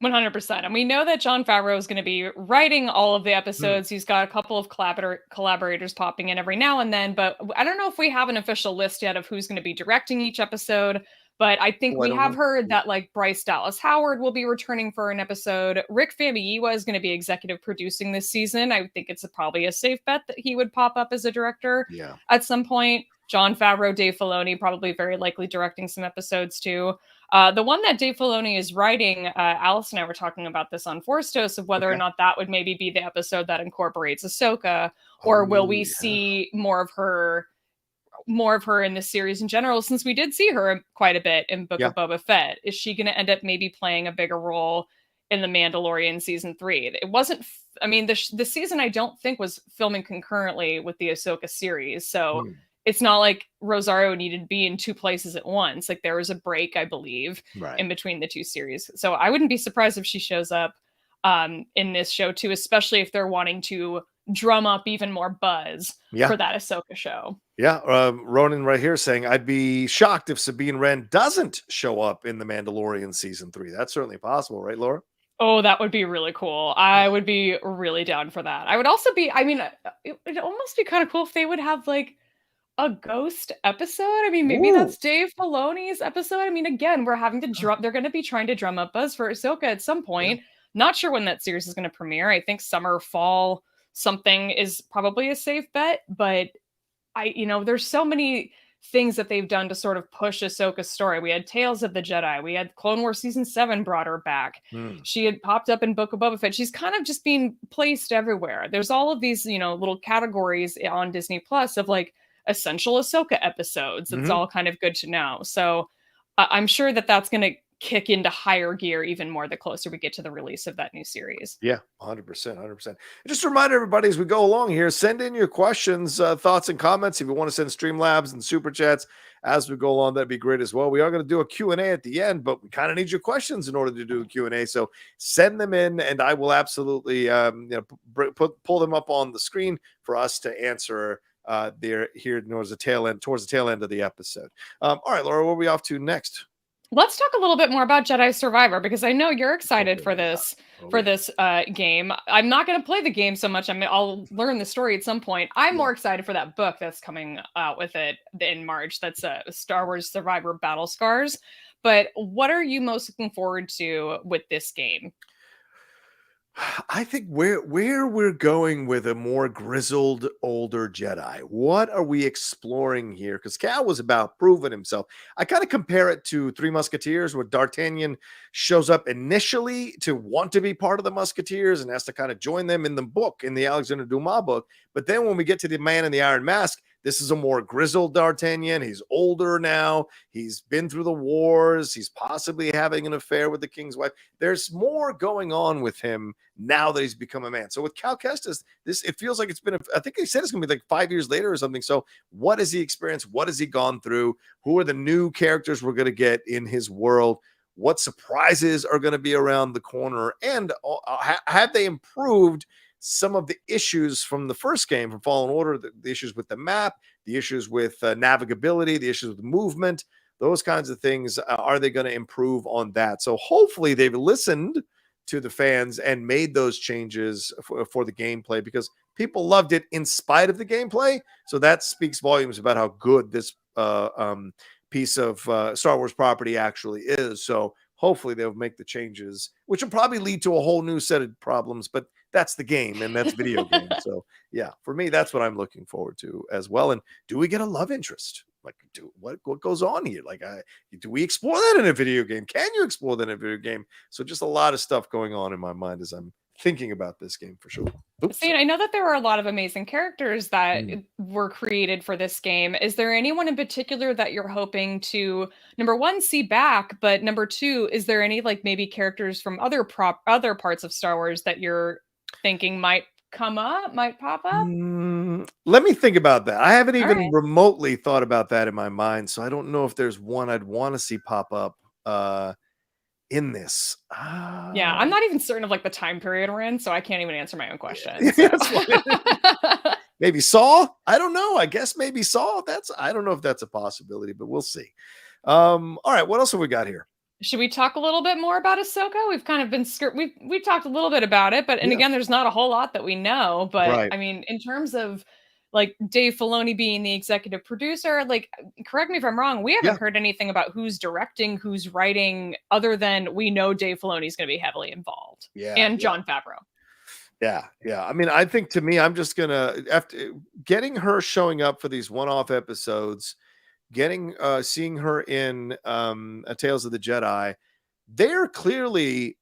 100%. And we know that Jon Favreau is going to be writing all of the episodes. He's got a couple of collaborators popping in every now and then, but I don't know if we have an official list yet of who's going to be directing each episode. But I think we have heard that like Bryce Dallas Howard will be returning for an episode. Rick Famuyiwa is going to be executive producing this season. I think it's probably a safe bet that he would pop up as a director at some point. Jon Favreau, Dave Filoni, probably very likely directing some episodes too. The one that Dave Filoni is writing, Alice and I were talking about this on Force Toast of whether or not that would maybe be the episode that incorporates Ahsoka, or will we see more of her in this series in general, since we did see her quite a bit in Book of Boba Fett. Is she going to end up maybe playing a bigger role in The Mandalorian season 3? It wasn't, the season I don't think was filming concurrently with the Ahsoka series. So it's not like Rosario needed to be in 2 places at once. Like there was a break, I believe, in between the 2 series. So I wouldn't be surprised if she shows up in this show too, especially if they're wanting to drum up even more buzz for that Ahsoka show. Ronan right here saying, I'd be shocked if Sabine Wren doesn't show up in The Mandalorian season 3. That's certainly possible, right, Laura? Oh, that would be really cool. I would be really down for that. I would also be, it would almost be kind of cool if they would have like a ghost episode. Maybe that's Dave Filoni's episode. Again, we're having to they're going to be trying to drum up buzz for Ahsoka at some point. Not sure when that series is going to premiere. I think summer, fall, something is probably a safe bet, but there's so many things that they've done to sort of push Ahsoka's story. We had Tales of the Jedi. We had Clone Wars season 7 brought her back. She had popped up in Book of Boba Fett. She's kind of just being placed everywhere. There's all of these, little categories on Disney Plus of like essential Ahsoka episodes. It's all kind of good to know. So I'm sure that that's going to kick into higher gear even more the closer we get to the release of that new series. Yeah, 100%, 100%. Just to remind everybody as we go along here, send in your questions, thoughts, and comments. If you want to send Streamlabs and Super Chats as we go along, that'd be great as well. We are going to do a Q&A at the end, but we kind of need your questions in order to do a Q&A. So send them in, and I will absolutely pull them up on the screen for us to answer there here towards the tail end of the episode. All right, Laura, what are we off to next? Let's talk a little bit more about Jedi Survivor, because I know you're excited for this game. I'm not going to play the game so much. I'll learn the story at some point. I'm more excited for that book that's coming out with it in March. That's Star Wars Survivor Battle Scars. But what are you most looking forward to with this game? I think where we're going with a more grizzled, older Jedi. What are we exploring here? Because Cal was about proving himself. I kind of compare it to Three Musketeers, where D'Artagnan shows up initially to want to be part of the Musketeers and has to kind of join them in the Alexander Dumas book. But then when we get to the Man in the Iron Mask, this is a more grizzled D'Artagnan. He's older now. He's been through the wars. He's possibly having an affair with the king's wife. There's more going on with him now that he's become a man. So with Cal Kestis, it feels like it's been, I think they said it's going to be like 5 years later or something. So what has he experienced? What has he gone through? Who are the new characters we're going to get in his world? What surprises are going to be around the corner? And have they improved some of the issues from the first game, from Fallen Order, the issues with the map, the issues with navigability, the issues with movement, those kinds of things? Are they going to improve on that? So hopefully they've listened to the fans and made those changes for the gameplay, because people loved it in spite of the gameplay. So that speaks volumes about how good this piece of Star Wars property actually is. So hopefully they'll make the changes, which will probably lead to a whole new set of problems, but that's the game, and that's video game. So yeah, for me, that's what I'm looking forward to as well. And do we get a love interest? Like, what goes on here? Like, do we explore that in a video game? Can you explore that in a video game? So just a lot of stuff going on in my mind as I'm thinking about this game for sure. Oops. See, I know that there were a lot of amazing characters that were created for this game. Is there anyone in particular that you're hoping to, number one, see back, but number two, is there any like maybe characters from other parts of Star Wars that you're thinking might pop up? Let me think about that. I haven't even remotely thought about that in my mind, so I don't know if there's one I'd want to see pop up in this. Yeah, I'm not even certain of like the time period we're in, so I can't even answer my own question. So. Maybe Saw? I don't know. I guess maybe Saw. I don't know if that's a possibility, but we'll see. All right, what else have we got here? Should we talk a little bit more about Ahsoka? We've kind of been we've talked a little bit about it, but again, there's not a whole lot that we know. But I mean, in terms of like Dave Filoni being the executive producer, like, correct me if I'm wrong, we haven't heard anything about who's directing, who's writing, other than we know Dave Filoni's going to be heavily involved. And Jon Favreau. Yeah. I mean, I think to me, I'm just gonna, after getting her showing up for these one-off episodes, seeing her in Tales of the Jedi, they're clearly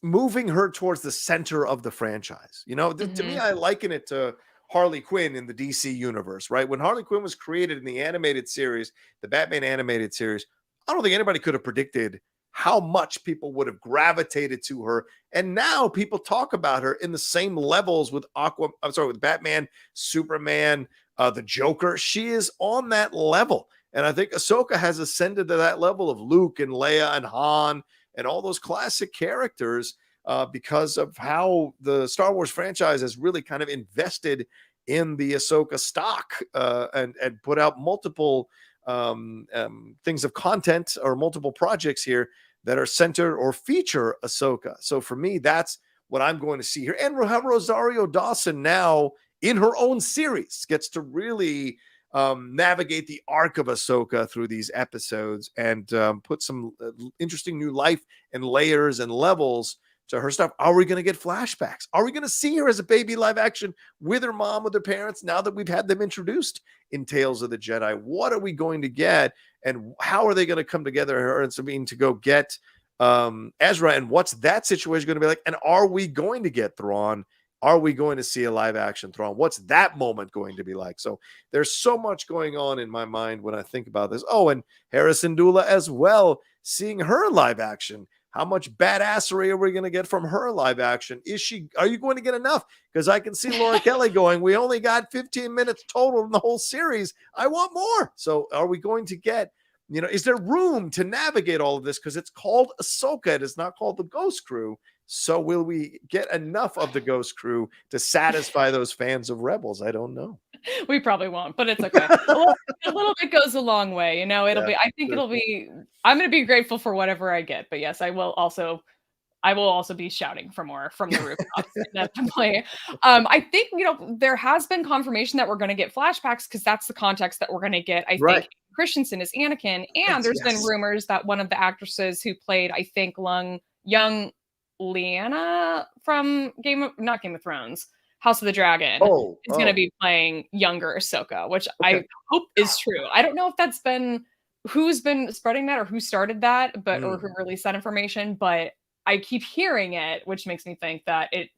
moving her towards the center of the franchise. To me, I liken it to Harley Quinn in the DC universe, right? When Harley Quinn was created in the animated series, the Batman animated series, I don't think anybody could have predicted how much people would have gravitated to her. And now people talk about her in the same levels with with Batman, Superman, the Joker. She is on that level. And I think Ahsoka has ascended to that level of Luke and Leia and Han and all those classic characters because of how the Star Wars franchise has really kind of invested in the Ahsoka stock and put out multiple things of content or multiple projects here that are center or feature Ahsoka. So for me, that's what I'm going to see here. And Rosario Dawson now in her own series gets to really navigate the arc of Ahsoka through these episodes and put some interesting new life and layers and levels to her stuff? Are we going to get flashbacks? Are we going to see her as a baby live action with her mom, with her parents, now that we've had them introduced in Tales of the Jedi? What are we going to get? And how are they going to come together, her and Sabine, to go get Ezra? And what's that situation going to be like? And are we going to get Thrawn? Are we going to see a live action Thrawn? What's that moment going to be like? So there's so much going on in my mind when I think about this. Oh, and Harrison Dula as well, seeing her live action. How much badassery are we going to get from her live action? Are you going to get enough? Because I can see Laura Kelly going, we only got 15 minutes total in the whole series. I want more. So are we going to get, is there room to navigate all of this? Because it's called Ahsoka. It is not called the Ghost Crew. So will we get enough of the Ghost Crew to satisfy those fans of Rebels? I don't know. We probably won't, but it's okay. A little bit goes a long way. I'm going to be grateful for whatever I get. But yes, I will also be shouting for more from the rooftops. Definitely. I think, there has been confirmation that we're going to get flashbacks because that's the context that we're going to get. I think Christensen is Anakin. And there's been rumors that one of the actresses who played, I think, young Lyanna from not Game of Thrones, House of the Dragon, is going to be playing younger Ahsoka, which I hope is true. I don't know if that's been who's been spreading that or who started that, or who released that information, but I keep hearing it, which makes me think that it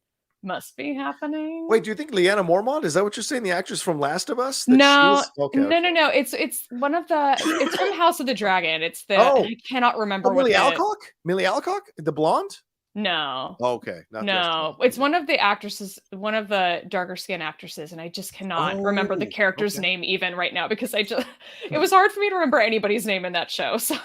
must be happening. Wait, do you think Lyanna Mormont? Is that what you're saying? The actress from Last of Us? No. It's one of it's from House of the Dragon. It's I cannot remember Millie Alcock? Millie Alcock? The blonde? No. Okay. No. It's one of the actresses, one of the darker skin actresses, and I just cannot remember the character's name even right now because it was hard for me to remember anybody's name in that show. So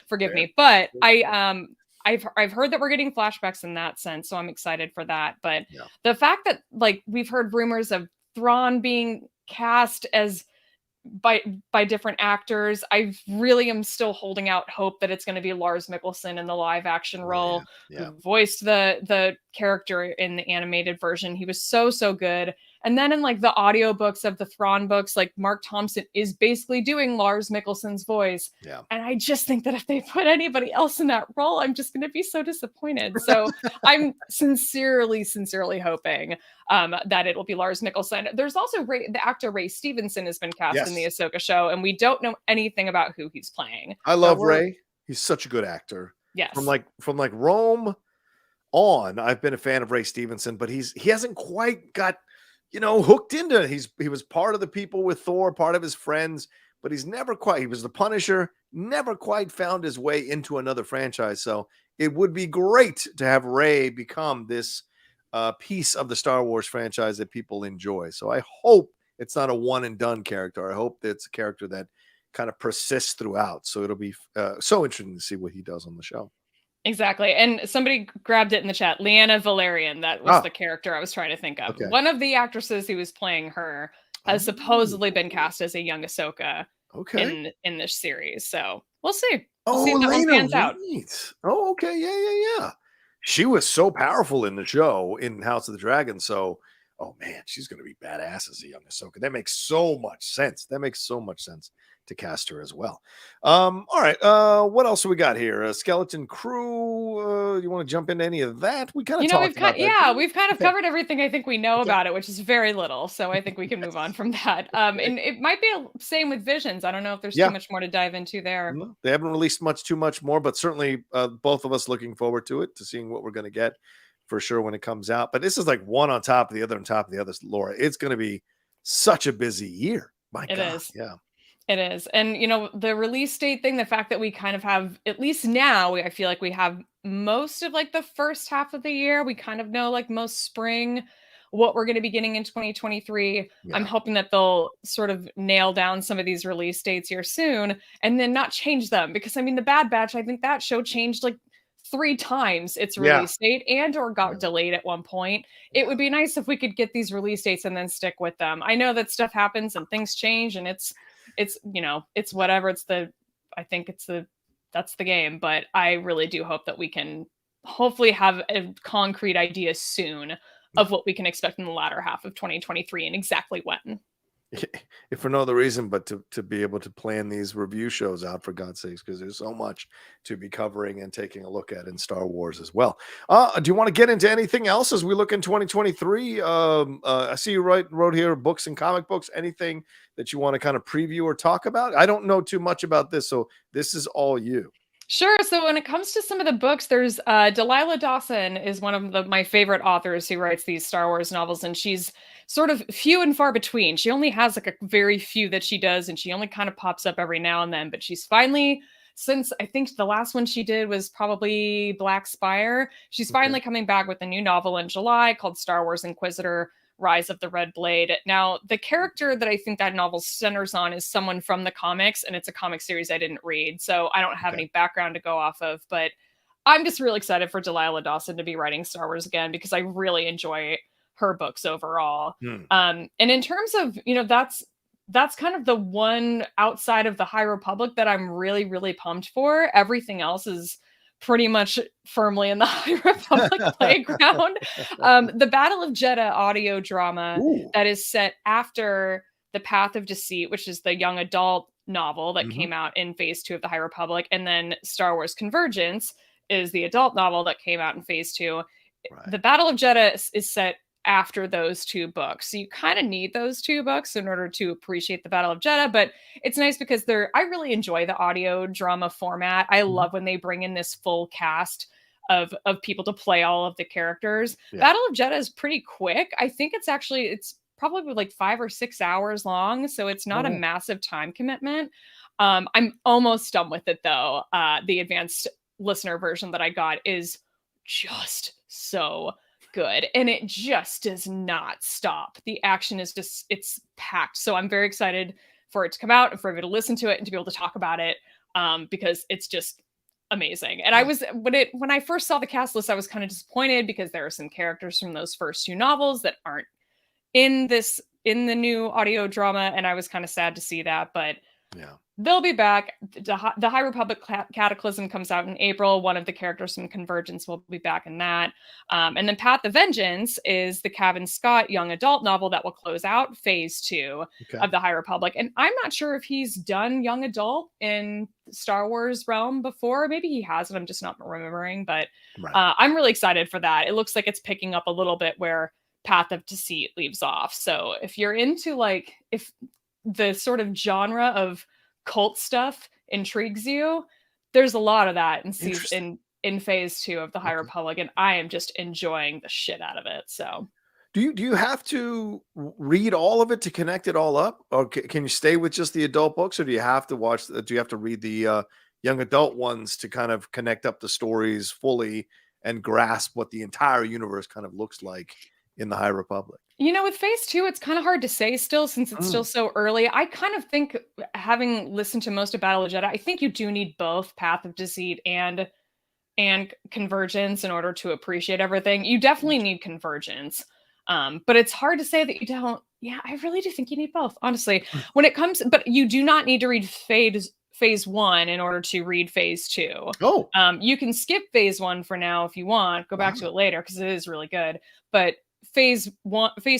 forgive me. But I've heard that we're getting flashbacks in that sense, so I'm excited for that. But the fact that we've heard rumors of Thrawn being cast as by different actors, I really am still holding out hope that it's going to be Lars Mikkelsen in the live action role, who voiced the character in the animated version. He was so good. And then in the audiobooks of the Thrawn books, Mark Thompson is basically doing Lars Mikkelsen's voice. Yeah. And I just think that if they put anybody else in that role, I'm just going to be so disappointed. So I'm sincerely hoping that it will be Lars Mikkelsen. There's also the actor Ray Stevenson has been cast in the Ahsoka show, and we don't know anything about who he's playing. I love Ray. He's such a good actor. Yes. From Rome on, I've been a fan of Ray Stevenson, but he hasn't quite got hooked into it. He was part of the people with Thor, part of his friends, but he was the Punisher, never quite found his way into another franchise. So it would be great to have Ray become this piece of the Star Wars franchise that people enjoy. So I hope it's not a one and done character. I hope that it's a character that kind of persists throughout. So it'll be so interesting to see what he does on the show. Exactly. And somebody grabbed it in the chat. Lyanna Valerian, that was the character I was trying to think of. Okay. One of the actresses who was playing her has supposedly been cast as a young Ahsoka in this series. So we'll see. We'll see if that one pans out. Oh, okay. Yeah. She was so powerful in the show in House of the Dragon. So, oh man, she's going to be badass as a young Ahsoka. That makes so much sense. To cast her as well. All right. What else have we got here? Skeleton Crew. You want to jump into any of that? We kind of talked about that. We've kind of covered everything I think we know about it, which is very little. So I think we can move on from that. And it might be same with Visions. I don't know if there's too much more to dive into there. No, they haven't released too much more, but certainly both of us looking forward to it, to seeing what we're going to get for sure when it comes out. But this is one on top of the other, on top of the other, Laura. It's going to be such a busy year. My God. It is. Yeah. It is. And, the release date thing, the fact that we kind of have, at least now, I feel like we have most of the first half of the year. We kind of know most spring what we're going to be getting in 2023. Yeah. I'm hoping that they'll sort of nail down some of these release dates here soon and then not change them. Because, the Bad Batch, I think that show changed 3 times its release date or got delayed at one point. It would be nice if we could get these release dates and then stick with them. I know that stuff happens and things change and it's whatever. That's the game. But I really do hope that we can hopefully have a concrete idea soon of what we can expect in the latter half of 2023 and exactly when. if for no other reason but to be able to plan these review shows out, for God's sakes, because there's so much to be covering and taking a look at in Star Wars as well. Do you want to get into anything else as we look in 2023? I see you wrote here books and comic books. Anything that you want to kind of preview or talk about? I don't know too much about this, so this is all you. Sure. So when it comes to some of the books, there's Delilah Dawson is one of my favorite authors who writes these Star Wars novels, and she's sort of few and far between. She only has like a very few that she does, and she only kind of pops up every now and then. But she's finally, since I think the last one she did was probably Black Spire, she's finally coming back with a new novel in July called Star Wars Inquisitor: Rise of the Red Blade. Now, the character that I think that novel centers on is someone from the comics, and it's a comic series I didn't read, so I don't have any background to go off of, but I'm just really excited for Delilah Dawson to be writing Star Wars again because I really enjoy her books overall. And in terms of, that's kind of the one outside of the High Republic that I'm really, really pumped for. Everything else is pretty much firmly in the High Republic playground. The Battle of Jeddah audio drama that is set after The Path of Deceit, which is the young adult novel that came out in Phase 2 of the High Republic, and then Star Wars Convergence is the adult novel that came out in Phase 2. The Battle of Jeddah is set after those two books. So you kind of need those two books in order to appreciate the Battle of Jeddah, but it's nice because I really enjoy the audio drama format. I love when they bring in this full cast of people to play all of the characters. Battle of Jeddah is pretty quick. I think it's probably like 5 or 6 hours long, so it's not a massive time commitment. I'm almost done with it though. The advanced listener version that I got is just so good, and it just does not stop. The action is it's packed, so I'm very excited for it to come out and for me to listen to it and to be able to talk about it, because it's just amazing. And I was when I first saw the cast list, I was kind of disappointed because there are some characters from those first two novels that aren't in the new audio drama, and I was kind of sad to see that, but they'll be back. The High Republic Cataclysm comes out in April. One of the characters from Convergence will be back in that. And then Path of Vengeance is the Cavan Scott young adult novel that will close out Phase 2 of the High Republic. And I'm not sure if he's done young adult in Star Wars realm before. Maybe he has, and I'm just not remembering. But I'm really excited for that. It looks like it's picking up a little bit where Path of Deceit leaves off. So if you're into if the sort of genre of cult stuff intrigues you, there's a lot of that in Phase 2 of the High Republic, and I am just enjoying the shit out of it. So do you have to read all of it to connect it all up, or can you stay with just the adult books, or do you have to read the young adult ones to kind of connect up the stories fully and grasp what the entire universe kind of looks like in the High Republic? With Phase 2, it's kind of hard to say still, since it's still so early. I kind of think, having listened to most of Battle of Jeddah, I think you do need both Path of Deceit and Convergence in order to appreciate everything. You definitely need Convergence. But it's hard to say that you don't. Yeah, I really do think you need both, honestly. But you do not need to read Phase 1 in order to read Phase 2. You can skip Phase 1 for now if you want. Go back to it later because it is really good. But Phase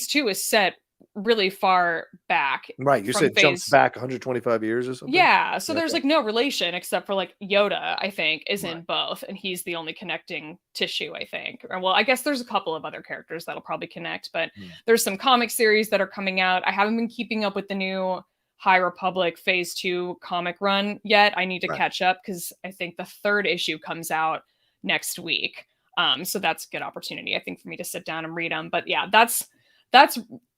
2 is set really far back. Right. You said jumps back 125 years or something? Yeah. So there's no relation except for Yoda, I think, is in both. And he's the only connecting tissue, I think. Or, well, I guess there's a couple of other characters that'll probably connect, but there's some comic series that are coming out. I haven't been keeping up with the new High Republic Phase 2 comic run yet. I need to catch up because I think the 3rd issue comes out next week. So that's a good opportunity, I think, for me to sit down and read them. But yeah, that's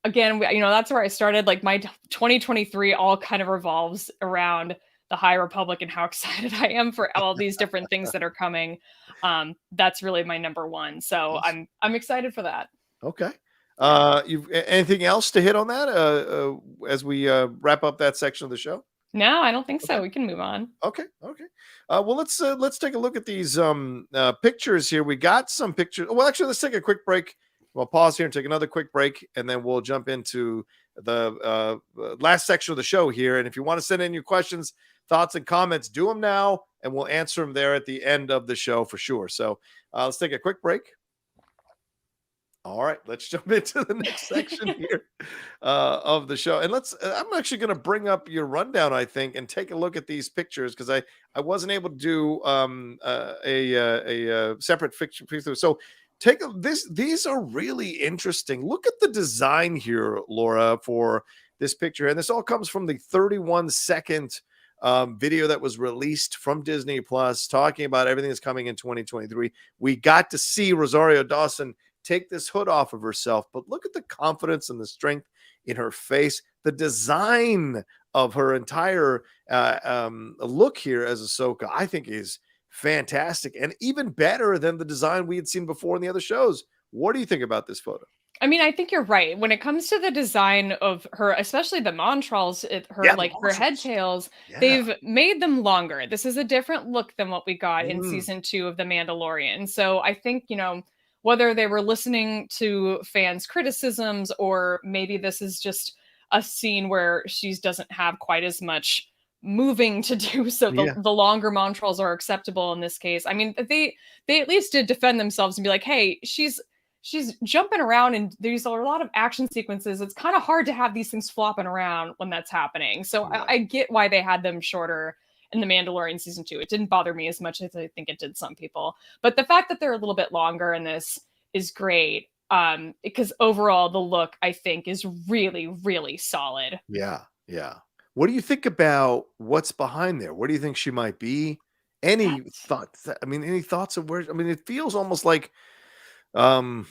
again, that's where I started. My 2023 all kind of revolves around the High Republic and how excited I am for all these different things that are coming. That's really my number one. So I'm excited for that. Okay. You've anything else to hit on that as we wrap up that section of the show? No, I don't think so. We can move on. Okay. Well, let's take a look at these pictures here. We got some pictures. Well, actually, let's take a quick break. We'll pause here and take another quick break, and then we'll jump into the last section of the show here. And if you want to send in your questions, thoughts, and comments, do them now, and we'll answer them there at the end of the show for sure. So let's take a quick break. All right, let's jump into the next section here of the show, and let's. I'm actually going to bring up your rundown, I think, and take a look at these pictures because I wasn't able to do a separate picture. So take this. These are really interesting. Look at the design here, Laura, for this picture, and this all comes from the 31-second video that was released from Disney Plus, talking about everything that's coming in 2023. We got to see Rosario Dawson take this hood off of herself, but look at the confidence and the strength in her face. The design of her entire look here as Ahsoka, I think, is fantastic and even better than the design we had seen before in the other shows. What do you think about this photo? I mean, I think you're right. When it comes to the design of her, especially the Montrals, her Yeah, the like her head Marshalls. tails, Yeah. they've made them longer. This is a different look than what we got in Mm, season 2 of The Mandalorian. So I think, whether they were listening to fans' criticisms or maybe this is just a scene where she doesn't have quite as much moving to do, so the yeah. the longer Montrals are acceptable in this case. I mean, they at least did defend themselves and be like, hey, she's jumping around and there's a lot of action sequences. It's kind of hard to have these things flopping around when that's happening. So I Right. get why they had them shorter in The Mandalorian season 2. It didn't bother me as much as I think it did some people. But the fact that they're a little bit longer in this is great. Because overall the look I think is really, really solid. Yeah. Yeah. What do you think about what's behind there? Where do you think she might be? Any That's thoughts? I mean, any thoughts of where? I mean, it feels almost like um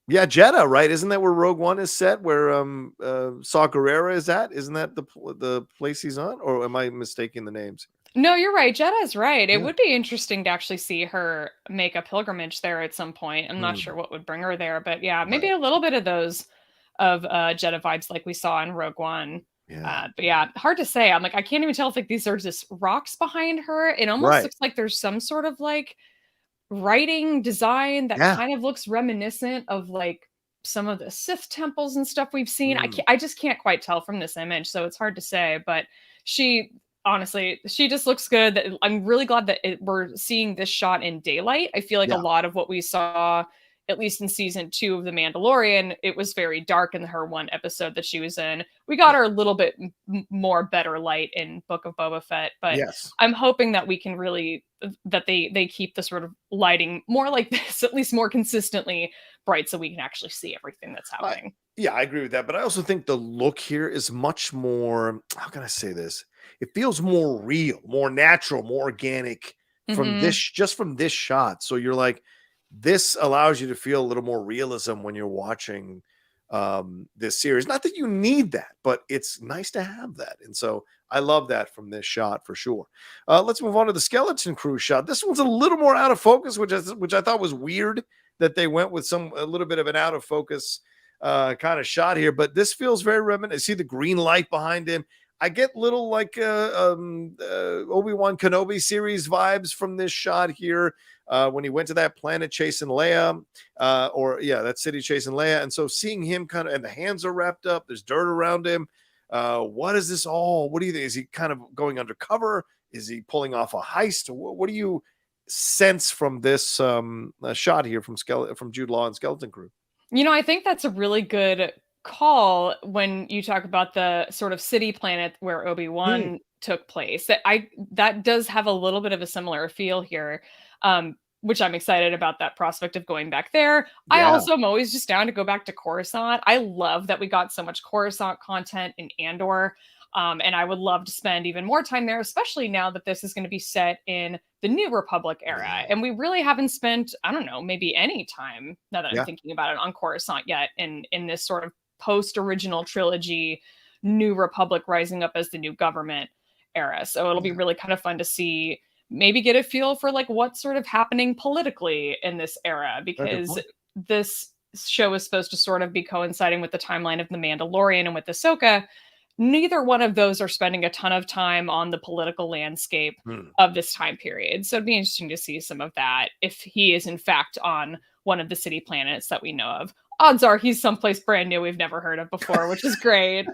yeah, Jeddah, right? Isn't that where Rogue One is set? Where Saw Gerrera is at? Isn't that the place he's on? Or am I mistaking the names? No, you're right. Jedda's right. It Yeah. would be interesting to actually see her make a pilgrimage there at some point. I'm not Hmm, sure what would bring her there, but yeah, maybe right. a little bit of those of Jeddah vibes like we saw in Rogue One. Yeah. But yeah, hard to say. I'm like, I can't even tell if like these are just rocks behind her. It almost Right. looks like there's some sort of like writing design that Yeah. kind of looks reminiscent of like some of the Sith temples and stuff we've seen. Mm, I just can't quite tell from this image, so it's hard to say. But she honestly, she just looks good. I'm really glad that we're seeing this shot in daylight. I feel like a yeah. lot of what we saw, at least in season 2 of The Mandalorian, it was very dark in her one episode that she was in. We got Yeah. her a little bit more better light in Book of Boba Fett, but Yes. I'm hoping that we can really that they keep the sort of lighting more like this, at least more consistently bright, so we can actually see everything that's I, happening. yeah, I agree with that. But I also think the look here is much more, how can I say this? It feels more real, more natural, more organic from this, Hmm. just from this shot. So you're like, this allows you to feel a little more realism when you're watching this series. Not that you need that, but it's nice to have that. And so I love that from this shot for sure. Let's move on to the skeleton crew shot. This one's a little more out of focus, which I thought was weird that they went with a little bit of an out of focus kind of shot here, but this feels very reminiscent. See the green light behind him. I get little like Obi-Wan Kenobi series vibes from this shot here when he went to that planet chasing Leia, that city chasing Leia. And so seeing him kind of, and the hands are wrapped up, there's dirt around him. What is this all? What do you think? Is he kind of going undercover? Is he pulling off a heist? What do you sense from this shot here from Jude Law and Skeleton Crew? I think that's a really good call when you talk about the sort of city planet where Hmm, Obi-Wan took place. That does have a little bit of a similar feel here. Which I'm excited about that prospect of going back there. I yeah, also am always just down to go back to Coruscant. I love that we got so much Coruscant content in Andor. And I would love to spend even more time there, especially now that this is going to be set in the New Republic era. yeah, And we really haven't spent, I don't know, maybe any time now that I'm yeah. thinking about it on Coruscant yet in this sort of post original trilogy, New Republic rising up as the new government era. So it'll be Yeah. really kind of fun to see, maybe get a feel for like what's sort of happening politically in this era, A good because point. this show is supposed to sort of be coinciding with the timeline of The Mandalorian and with Ahsoka. Neither one of those are spending a ton of time on the political landscape Hmm. of this time period. So it'd be interesting to see some of that if he is in fact on one of the city planets that we know of. Odds are he's someplace brand new we've never heard of before, which is great.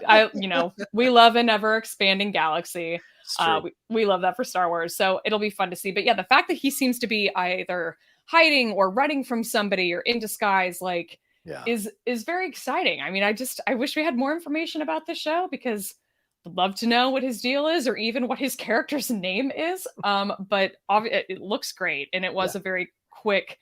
We love an ever expanding galaxy. It's true. We love that for Star Wars. So it'll be fun to see. But yeah, the fact that he seems to be either hiding or running from somebody or in disguise, like Yeah. is very exciting. I mean, I wish we had more information about the show, because I'd love to know what his deal is, or even what his character's name is. But it looks great, and it Yeah. was a very quick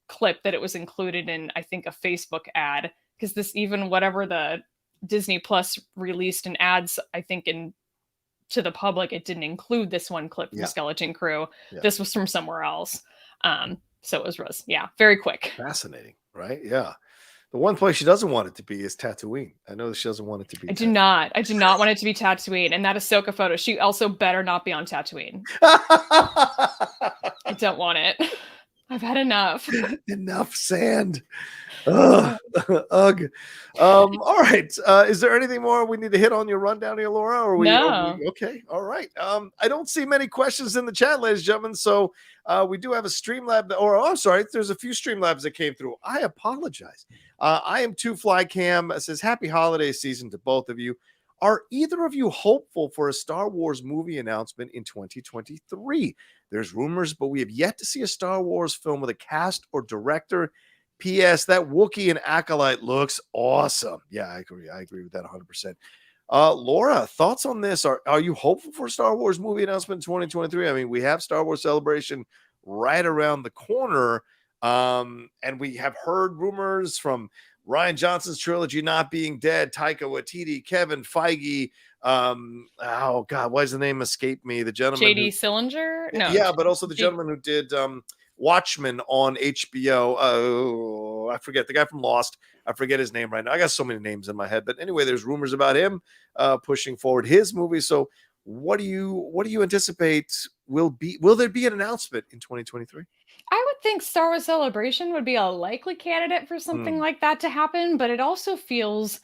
clip that it was included in, I think, a Facebook ad, because this, even whatever the Disney Plus released in ads, I think, in to the public, it didn't include this one clip from Yeah. Skeleton Crew. Yeah. This was from somewhere else. So it was very quick. Fascinating, right? Yeah. The one place she doesn't want it to be is Tatooine. I know that she doesn't want it to be. I do not want it to be Tatooine. And that Ahsoka photo, she also better not be on Tatooine. I don't want it. I've had enough. Enough sand. Ugh. Ugh. All right. Is there anything more we need to hit on your rundown here, Laura? Or No. Okay. All right. I don't see many questions in the chat, ladies and gentlemen. So we do have a Streamlab, I'm sorry, there's a few Streamlabs that came through. I apologize. I am 2FlyCam says happy holiday season to both of you. Are either of you hopeful for a Star Wars movie announcement in 2023? There's rumors, but we have yet to see a Star Wars film with a cast or director. P.S. That Wookiee and Acolyte looks awesome. Yeah, I agree. I agree with that 100%. Laura, thoughts on this? Are you hopeful for a Star Wars movie announcement in 2023? I mean, we have Star Wars Celebration right around the corner. And we have heard rumors from Rian Johnson's trilogy not being dead, Taika Waititi, Kevin Feige. Oh God, why does the name escape me? The gentleman JD Sillinger? No. Yeah, but also the gentleman who did Watchmen on HBO. Oh, I forget the guy from Lost. I forget his name right now. I got so many names in my head. But anyway, there's rumors about him pushing forward his movie. So what do you anticipate will there be an announcement in 2023? I would think Star Wars Celebration would be a likely candidate for something like that to happen, but it also feels,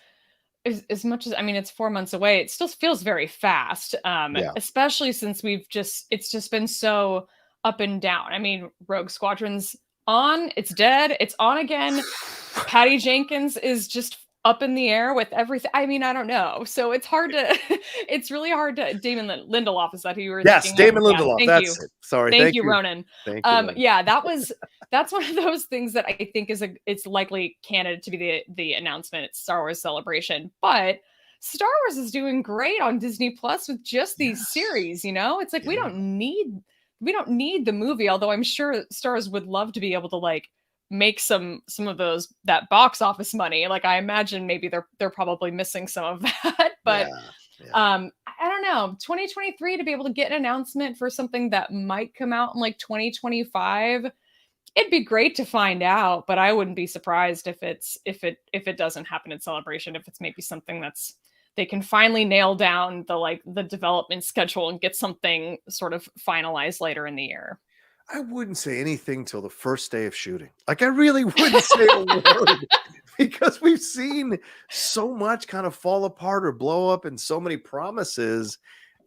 as much as, I mean, it's 4 months away, it still feels very fast. Especially since it's just been so up and down. I mean, Rogue Squadron's on, it's dead, it's on again. Patty Jenkins is just up in the air with everything. I mean, I don't know. So it's hard to, it's really hard to, Damon Lindelof, is that who you were thinking? Yes, Damon Lindelof. Yeah, that's it. Sorry. Thank you, Ronan. Thank you, Ronan. Yeah, that's one of those things that I think it's likely candidate to be the announcement at Star Wars Celebration. But Star Wars is doing great on Disney Plus with just these series, It's like we don't need the movie, although I'm sure Star Wars would love to be able to like make some of that box office money. Like I imagine maybe they're probably missing some of that. But I don't know, 2023 to be able to get an announcement for something that might come out in like 2025, it'd be great to find out, but I wouldn't be surprised if it doesn't happen in Celebration, if it's maybe something that's they can finally nail down the development schedule and get something sort of finalized later in the year. I wouldn't say anything till the first day of shooting. Like I really wouldn't say a word, because we've seen so much kind of fall apart or blow up, and so many promises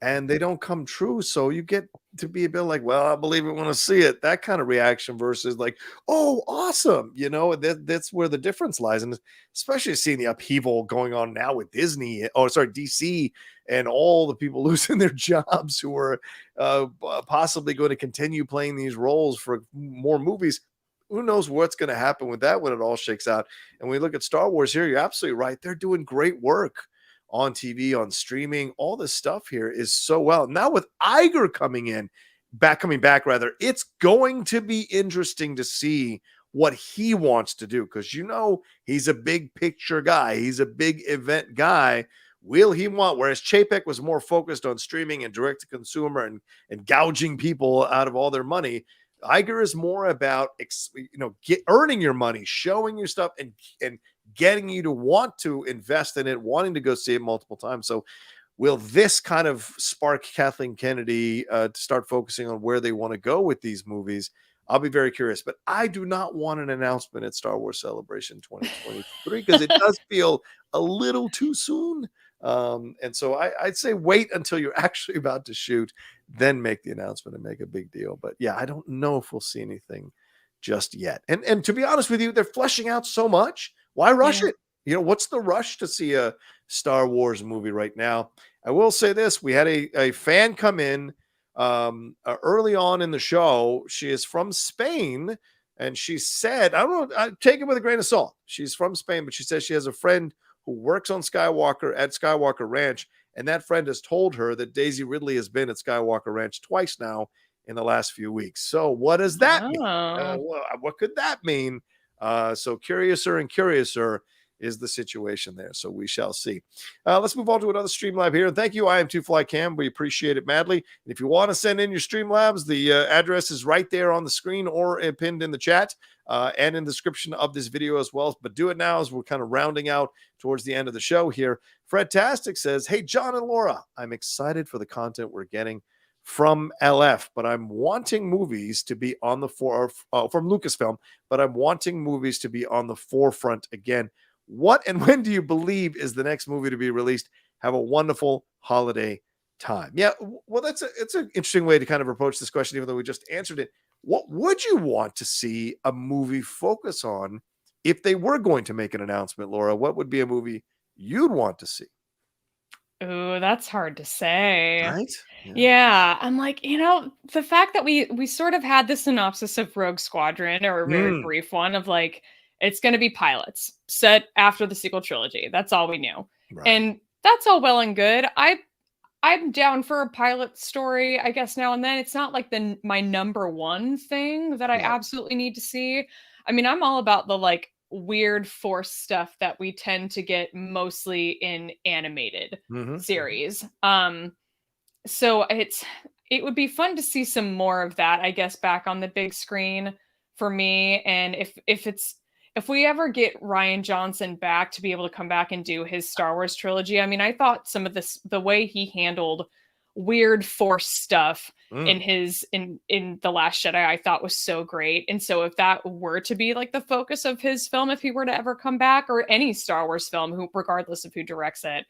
and they don't come true. So you get to be a bit like, well, I believe it when I see it. That kind of reaction versus like, oh, awesome. That's where the difference lies. And especially seeing the upheaval going on now with DC, and all the people losing their jobs who are possibly going to continue playing these roles for more movies. Who knows what's going to happen with that when it all shakes out. And when we look at Star Wars here, you're absolutely right. They're doing great work on TV, on streaming. All this stuff here is so well. Now with Iger coming back, it's going to be interesting to see what he wants to do, because he's a big picture guy. He's a big event guy. Will he want, whereas Chapek was more focused on streaming and direct to consumer and gouging people out of all their money, Iger is more about earning your money, showing you stuff, and getting you to want to invest in it, wanting to go see it multiple times. So will this kind of spark Kathleen Kennedy to start focusing on where they want to go with these movies? I'll be very curious, but I do not want an announcement at Star Wars Celebration 2023 because it does feel a little too soon. And so I'd say wait until you're actually about to shoot, then make the announcement and make a big deal. But yeah, I don't know if we'll see anything just yet. And to be honest with you, they're fleshing out so much. Why rush it? What's the rush to see a Star Wars movie right now? I will say this. We had a fan come in early on in the show. She is from Spain. And she said, I don't know, I take it with a grain of salt. She's from Spain, but she says she has a friend who works on Skywalker at Skywalker Ranch. And that friend has told her that Daisy Ridley has been at Skywalker Ranch twice now in the last few weeks. So what does that mean? Oh. What could that mean? So curiouser and curiouser is the situation there. So we shall see. Let's move on to another Streamlab here. And thank you, I am 2FlyCam. We appreciate it madly. And if you want to send in your Streamlabs, the address is right there on the screen or pinned in the chat and in the description of this video as well. But do it now as we're kind of rounding out towards the end of the show here. Fred Tastic says, hey, John and Laura, I'm excited for the content we're getting from LF, but I'm wanting movies to be on the from Lucasfilm, but I'm wanting movies to be on the forefront again. What and when do you believe is the next movie to be released? Have a wonderful holiday time. Yeah, well, it's an interesting way to kind of approach this question, even though we just answered it. What would you want to see a movie focus on if they were going to make an announcement, Laura? What would be a movie you'd want to see? Ooh, that's hard to say. Right? Yeah, I'm like, the fact that we sort of had the synopsis of Rogue Squadron, or a very brief one, of like, it's going to be pilots set after the sequel trilogy. That's all we knew. Right. And that's all well and good. I'm down for a pilot story, I guess, now and then. It's not like my number one thing that I absolutely need to see. I mean, I'm all about the like weird Force stuff that we tend to get mostly in animated series. So it would be fun to see some more of that, I guess, back on the big screen for me. And if we ever get Rian Johnson back to be able to come back and do his Star Wars trilogy, I mean, I thought some of the way he handled weird Force stuff in The Last Jedi, I thought was so great. And so if that were to be like the focus of his film, if he were to ever come back, or any Star Wars film, regardless of who directs it,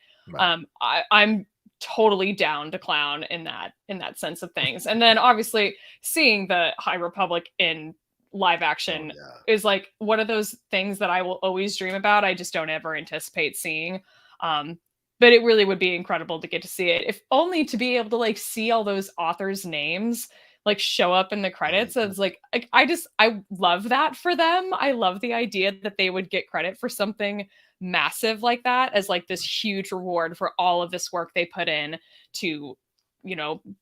I'm totally down to clown in that sense of things. And then obviously seeing the High Republic in live action is like one of those things that I will always dream about. I just don't ever anticipate seeing. But it really would be incredible to get to see it, if only to be able to like see all those authors' names like show up in the credits. It's like, I love that for them. I love the idea that they would get credit for something massive like that as like this huge reward for all of this work they put in to,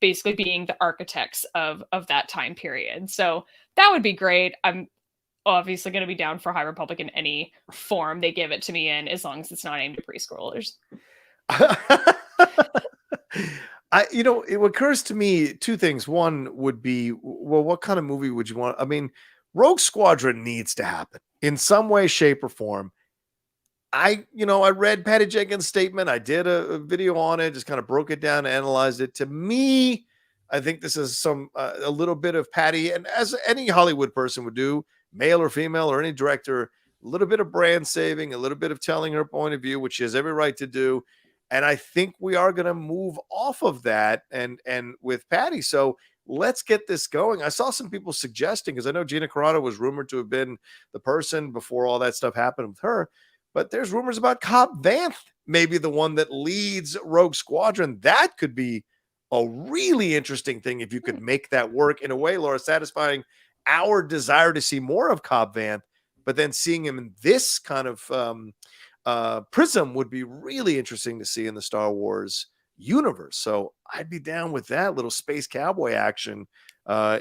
basically being the architects of that time period. So that would be great. I'm obviously going to be down for High Republic in any form they give it to me in, as long as it's not aimed at preschoolers. It occurs to me two things. One would be, well, what kind of movie would you want? I mean, Rogue Squadron needs to happen in some way, shape, or form. I read Patty Jenkins' statement. I did a video on it, just kind of broke it down, analyzed it. To me, I think this is a little bit of Patty, and as any Hollywood person would do, male or female or any director, a little bit of brand saving, a little bit of telling her point of view, which she has every right to do. And I think we are going to move off of that and with Patty. So let's get this going. I saw some people suggesting, because I know Gina Carano was rumored to have been the person before all that stuff happened with her. But there's rumors about Cobb Vanth, maybe the one that leads Rogue Squadron. That could be a really interesting thing if you could make that work in a way, Laura, satisfying our desire to see more of Cobb Vanth, but then seeing him in this kind of prism would be really interesting to see in the Star Wars universe. So I'd be down with that. Little space cowboy action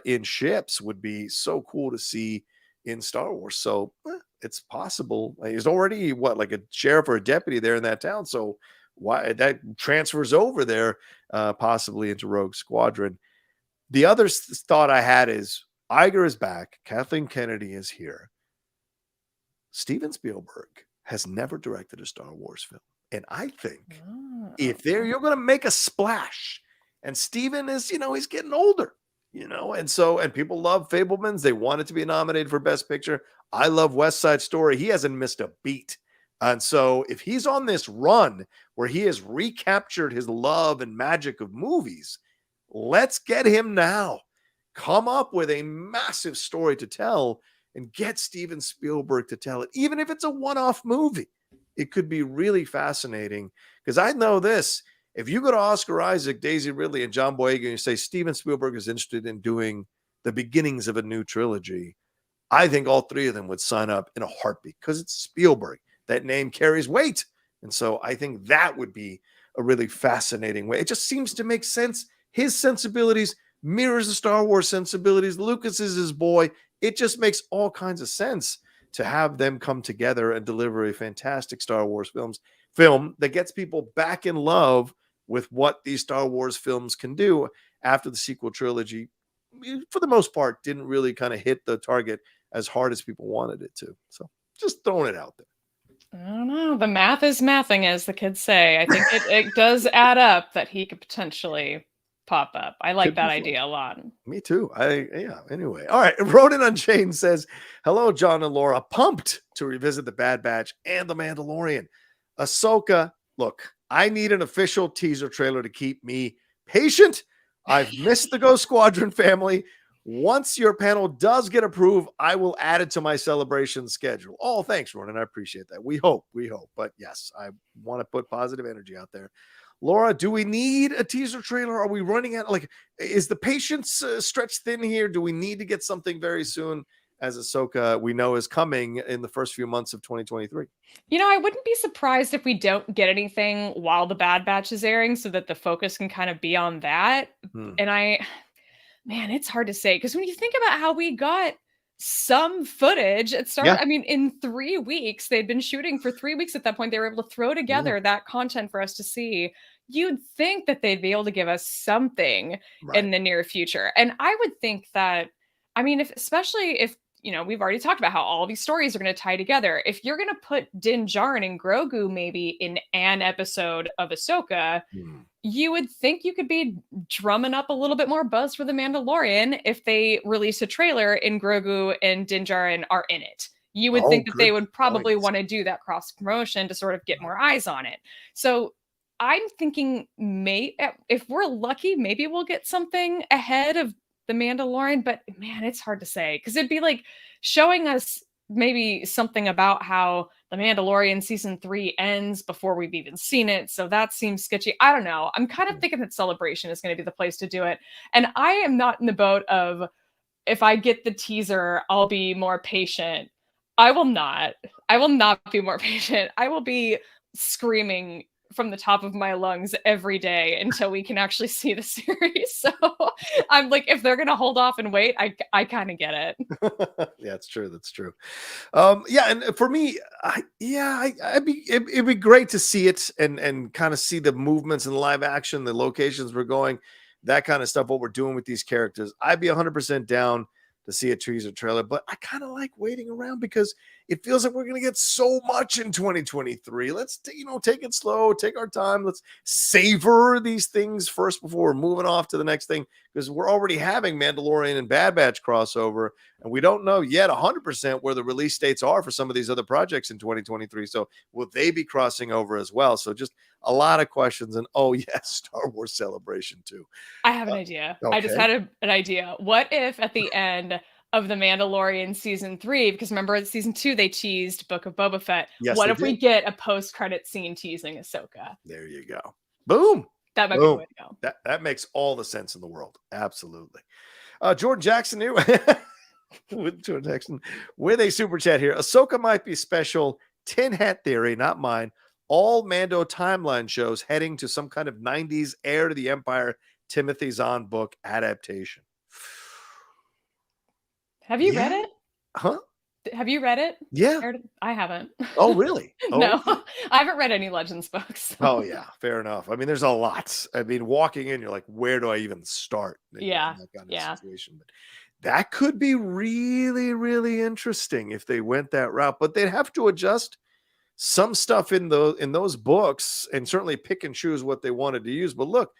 in ships would be so cool to see in Star Wars. So it's possible. He's already like a sheriff or a deputy there in that town. So why that transfers over there possibly into Rogue Squadron. The other thought I had is Iger is back. Kathleen Kennedy is here. Steven Spielberg has never directed a Star Wars film. And I think if you're going to make a splash, and Steven is, he's getting older, and people love Fabelmans. They want it to be nominated for Best Picture. I love West Side Story. He hasn't missed a beat. And so if he's on this run where he has recaptured his love and magic of movies, let's get him now. Come up with a massive story to tell and get Steven Spielberg to tell it. Even if it's a one-off movie, it could be really fascinating. Because I know this, if you go to Oscar Isaac, Daisy Ridley, and John Boyega and you say Steven Spielberg is interested in doing the beginnings of a new trilogy, I think all three of them would sign up in a heartbeat because it's Spielberg. That name carries weight. And so I think that would be a really fascinating way. It just seems to make sense. His sensibilities mirrors the Star Wars sensibilities. Lucas is his boy. It just makes all kinds of sense to have them come together and deliver a fantastic Star Wars film that gets people back in love with what these Star Wars films can do after the sequel trilogy, for the most part, didn't really kind of hit the target as hard as people wanted it to. So just throwing it out there. I don't know. The math is mathing, as the kids say. I think it does add up that he could potentially pop up. I like that idea a lot. Me too. Anyway. All right. Ronan Unchained says, hello, John and Laura. Pumped to revisit the Bad Batch and the Mandalorian. Ahsoka, look, I need an official teaser trailer to keep me patient. I've missed the Ghost Squadron family. Once your panel does get approved, I will add it to my celebration schedule. Oh, thanks, Ronan. I appreciate that. We hope. But yes, I want to put positive energy out there. Laura, do we need a teaser trailer? Are we running out? Like, is the patience stretched thin here? Do we need to get something very soon, as Ahsoka we know is coming in the first few months of 2023? I wouldn't be surprised if we don't get anything while the Bad Batch is airing so that the focus can kind of be on that. And man, it's hard to say because when you think about how we got some footage, it started, I mean, in 3 weeks, they'd been shooting for 3 weeks at that point. They were able to throw together that content for us to see. You'd think that they'd be able to give us something in the near future. And I would think that, I mean, especially if, we've already talked about how all these stories are going to tie together. If you're going to put Din Djarin and Grogu maybe in an episode of Ahsoka, you would think you could be drumming up a little bit more buzz for The Mandalorian if they release a trailer and Grogu and Din Djarin are in it. You would think that they would probably want to do that cross promotion to sort of get more eyes on it. So I'm thinking if we're lucky, maybe we'll get something ahead of The Mandalorian, but man, it's hard to say because it'd be like showing us maybe something about how The Mandalorian season 3 ends before we've even seen it. So that seems sketchy. I don't know. I'm kind of thinking that Celebration is going to be the place to do it. And I am not in the boat of if I get the teaser, I'll be more patient. I will not be more patient. I will be screaming from the top of my lungs every day until we can actually see the series. So I'm like, if they're going to hold off and wait, I kind of get it. Yeah, it's true. That's true. And for me, it'd be great to see it and kind of see the movements in live action, the locations we're going, that kind of stuff, what we're doing with these characters. I'd be 100% down to see a teaser trailer, but I kind of like waiting around because it feels like we're going to get so much in 2023. Let's take it slow, take our time. Let's savor these things first before we're moving off to the next thing, because we're already having Mandalorian and Bad Batch crossover, and we don't know yet 100% where the release dates are for some of these other projects in 2023. So will they be crossing over as well? So just a lot of questions. And Star Wars Celebration too. I have an idea. Okay. I just had an idea. What if at the end of The Mandalorian season 3, because remember in season 2 they teased Book of Boba Fett. Yes, what if we get a post-credit scene teasing Ahsoka? There you go. Boom. That might be the way to go. That makes all the sense in the world. Absolutely. Jordan Jackson here with Jordan Jackson with a super chat here. Ahsoka might be special. Tin hat theory, not mine. All Mando timeline shows heading to some kind of 90s Heir to the Empire Timothy Zahn book adaptation. Have you read it? Huh? Have you read it? Yeah. I haven't. Oh, really? No, I haven't read any Legends books. So. Oh, yeah. Fair enough. I mean, there's a lot. I mean, walking in, you're like, where do I even start? In that kind of situation. But that could be really, really interesting if they went that route. But they'd have to adjust some stuff in those books and certainly pick and choose what they wanted to use. But look,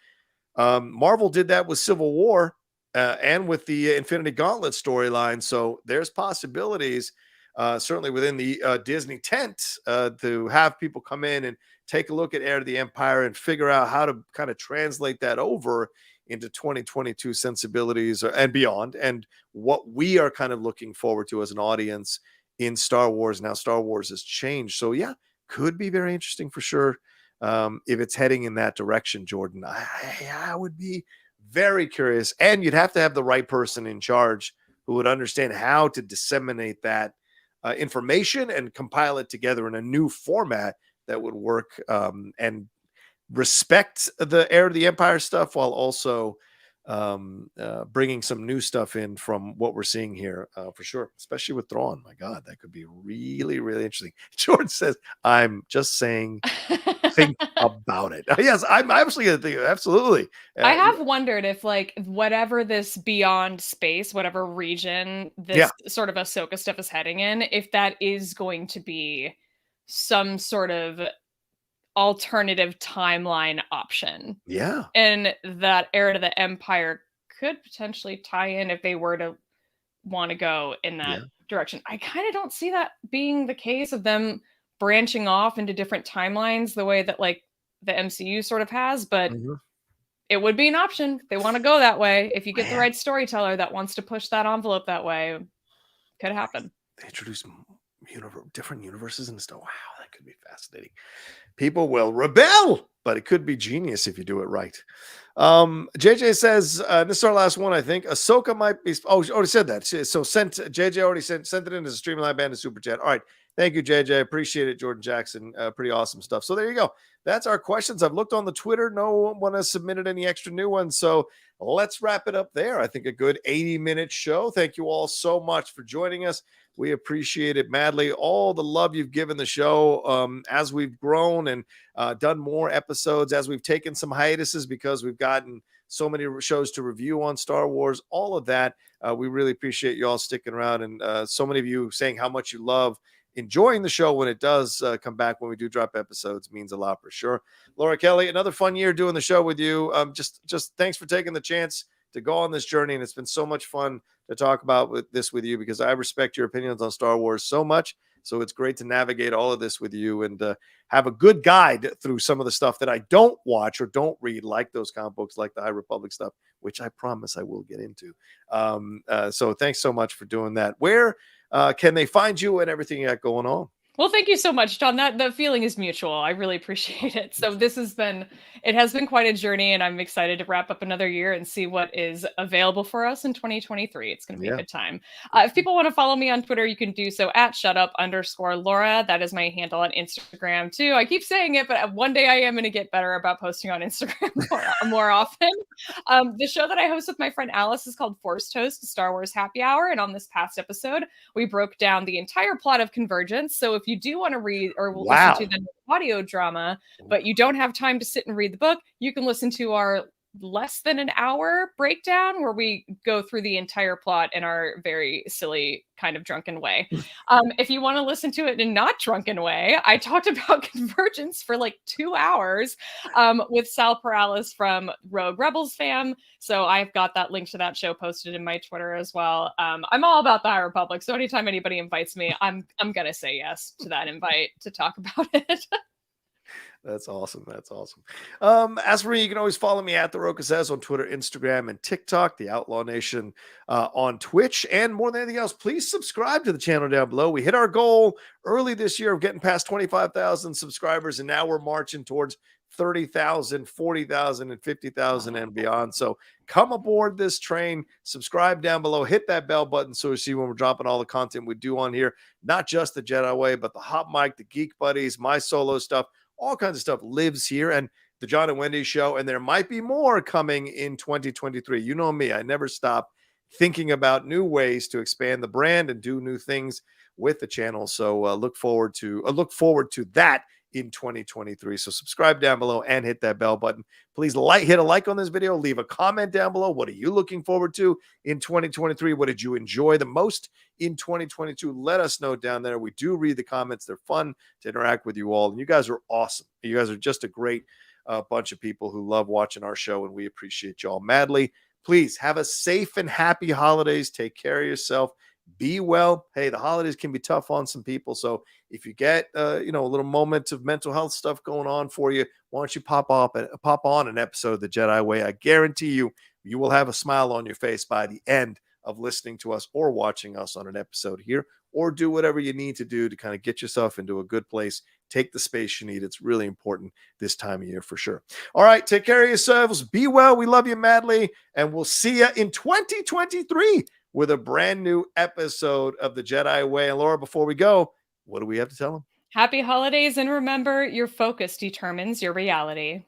Marvel did that with Civil War and with the Infinity Gauntlet storyline. So there's possibilities certainly within the Disney tent to have people come in and take a look at Heir to the Empire and figure out how to kind of translate that over into 2022 sensibilities and beyond, and what we are kind of looking forward to as an audience in Star Wars. Now Star Wars has changed. So could be very interesting for sure. If it's heading in that direction, Jordan, I would be very curious, and you'd have to have the right person in charge who would understand how to disseminate that information and compile it together in a new format that would work and respect the heir of the empire stuff while also bringing some new stuff in from what we're seeing here for sure, especially with Thrawn. My God, that could be really, really interesting. George says, I'm just saying, think about it. Yes, I'm actually going to think, absolutely. I have wondered if, like, whatever this beyond space, whatever region Yeah. this sort of Ahsoka stuff is heading in, if that is going to be some sort of alternative timeline option. Yeah. And that Heir to the Empire could potentially tie in if they were to want to go in that Yeah. direction. I kind of don't see that being the case of them branching off into different timelines the way that, like, the MCU sort of has, but Mhm. it would be an option if they want to go that way. If you get the Man, right storyteller that wants to push that envelope that way, could happen. they introduce different universes and stuff. Wow, that could be fascinating. People will rebel, but it could be genius if you do it right. JJ says, this is our last one, I think. Ahsoka might be. Oh, she already said that. So JJ already sent it in as a Streamline Band and Super Chat. All right. Thank you, JJ. Appreciate it, Jordan Jackson. Pretty awesome stuff. So there you go. That's our questions. I've looked on the Twitter. No one has submitted any extra new ones. So let's wrap it up there. I think a good 80-minute show. Thank you all so much for joining us. We appreciate it madly. All the love you've given the show as we've grown and done more episodes, as we've taken some hiatuses because we've gotten so many shows to review on Star Wars. All of that, we really appreciate you all sticking around, and so many of you saying how much you love enjoying the show when it does come back, when we do drop episodes, means a lot for sure. Laura Kelly, another fun year doing the show with you. Just thanks for taking the chance to go on this journey, and it's been so much fun to talk about with you because I respect your opinions on Star Wars so much. So it's great to navigate all of this with you and have a good guide through some of the stuff that I don't watch or don't read, like those comic books, like the High Republic stuff, which I promise I will get into. So thanks so much for doing that. Where can they find you and everything you got going on? Well, thank you so much, John. That the feeling is mutual. I really appreciate it. So this has been quite a journey, and I'm excited to wrap up another year and see what is available for us in 2023. It's going to be a good time. If people want to follow me on Twitter, you can do so at @shutup_Laura. That is my handle on Instagram too. I keep saying it, but one day I am going to get better about posting on Instagram more often. The show that I host with my friend Alice is called Forced Toast, Star Wars Happy Hour, and on this past episode, we broke down the entire plot of Convergence. So if you do want to read or listen to the audio drama, but you don't have time to sit and read the book, you can listen to our less than an hour breakdown where we go through the entire plot in our very silly kind of drunken way. If you want to listen to it in a not drunken way, I talked about Convergence for like 2 hours with Sal Perales from Rogue Rebels fam. So I've got that link to that show posted in my Twitter as well. I'm all about the High Republic. So anytime anybody invites me, I'm going to say yes to that invite to talk about it. That's awesome. That's awesome. As for me, you can always follow me at The Rocha Says on Twitter, Instagram, and TikTok, The Outlaw Nation on Twitch. And more than anything else, please subscribe to the channel down below. We hit our goal early this year of getting past 25,000 subscribers, and now we're marching towards 30,000, 40,000, and 50,000 and beyond. So come aboard this train, subscribe down below, hit that bell button so you see when we're dropping all the content we do on here, not just the Jedi Way, but the Hot Mic, the Geek Buddies, my solo stuff. All kinds of stuff lives here, and the John and Wendy show, and there might be more coming in 2023. You know me, I never stop thinking about new ways to expand the brand and do new things with the channel. So look forward to that in 2023. So subscribe down below and hit that bell button. Please hit a like on this video, leave a comment down below. What are you looking forward to in 2023? What did you enjoy the most in 2022? Let us know down there. We do read the comments. They're fun to interact with you all. And you guys are awesome. You guys are just a great bunch of people who love watching our show, and we appreciate y'all madly. Please have a safe and happy holidays. Take care of yourself. Be well. Hey, the holidays can be tough on some people. So if you get, a little moment of mental health stuff going on for you, why don't you pop on an episode of the Jedi Way? I guarantee you will have a smile on your face by the end of listening to us or watching us on an episode here, or do whatever you need to do to kind of get yourself into a good place. Take the space you need. It's really important this time of year for sure. All right. Take care of yourselves. Be well. We love you madly. And we'll see you in 2023 with a brand new episode of the Jedi Way. And Laura, before we go, what do we have to tell them? Happy holidays, and remember, your focus determines your reality.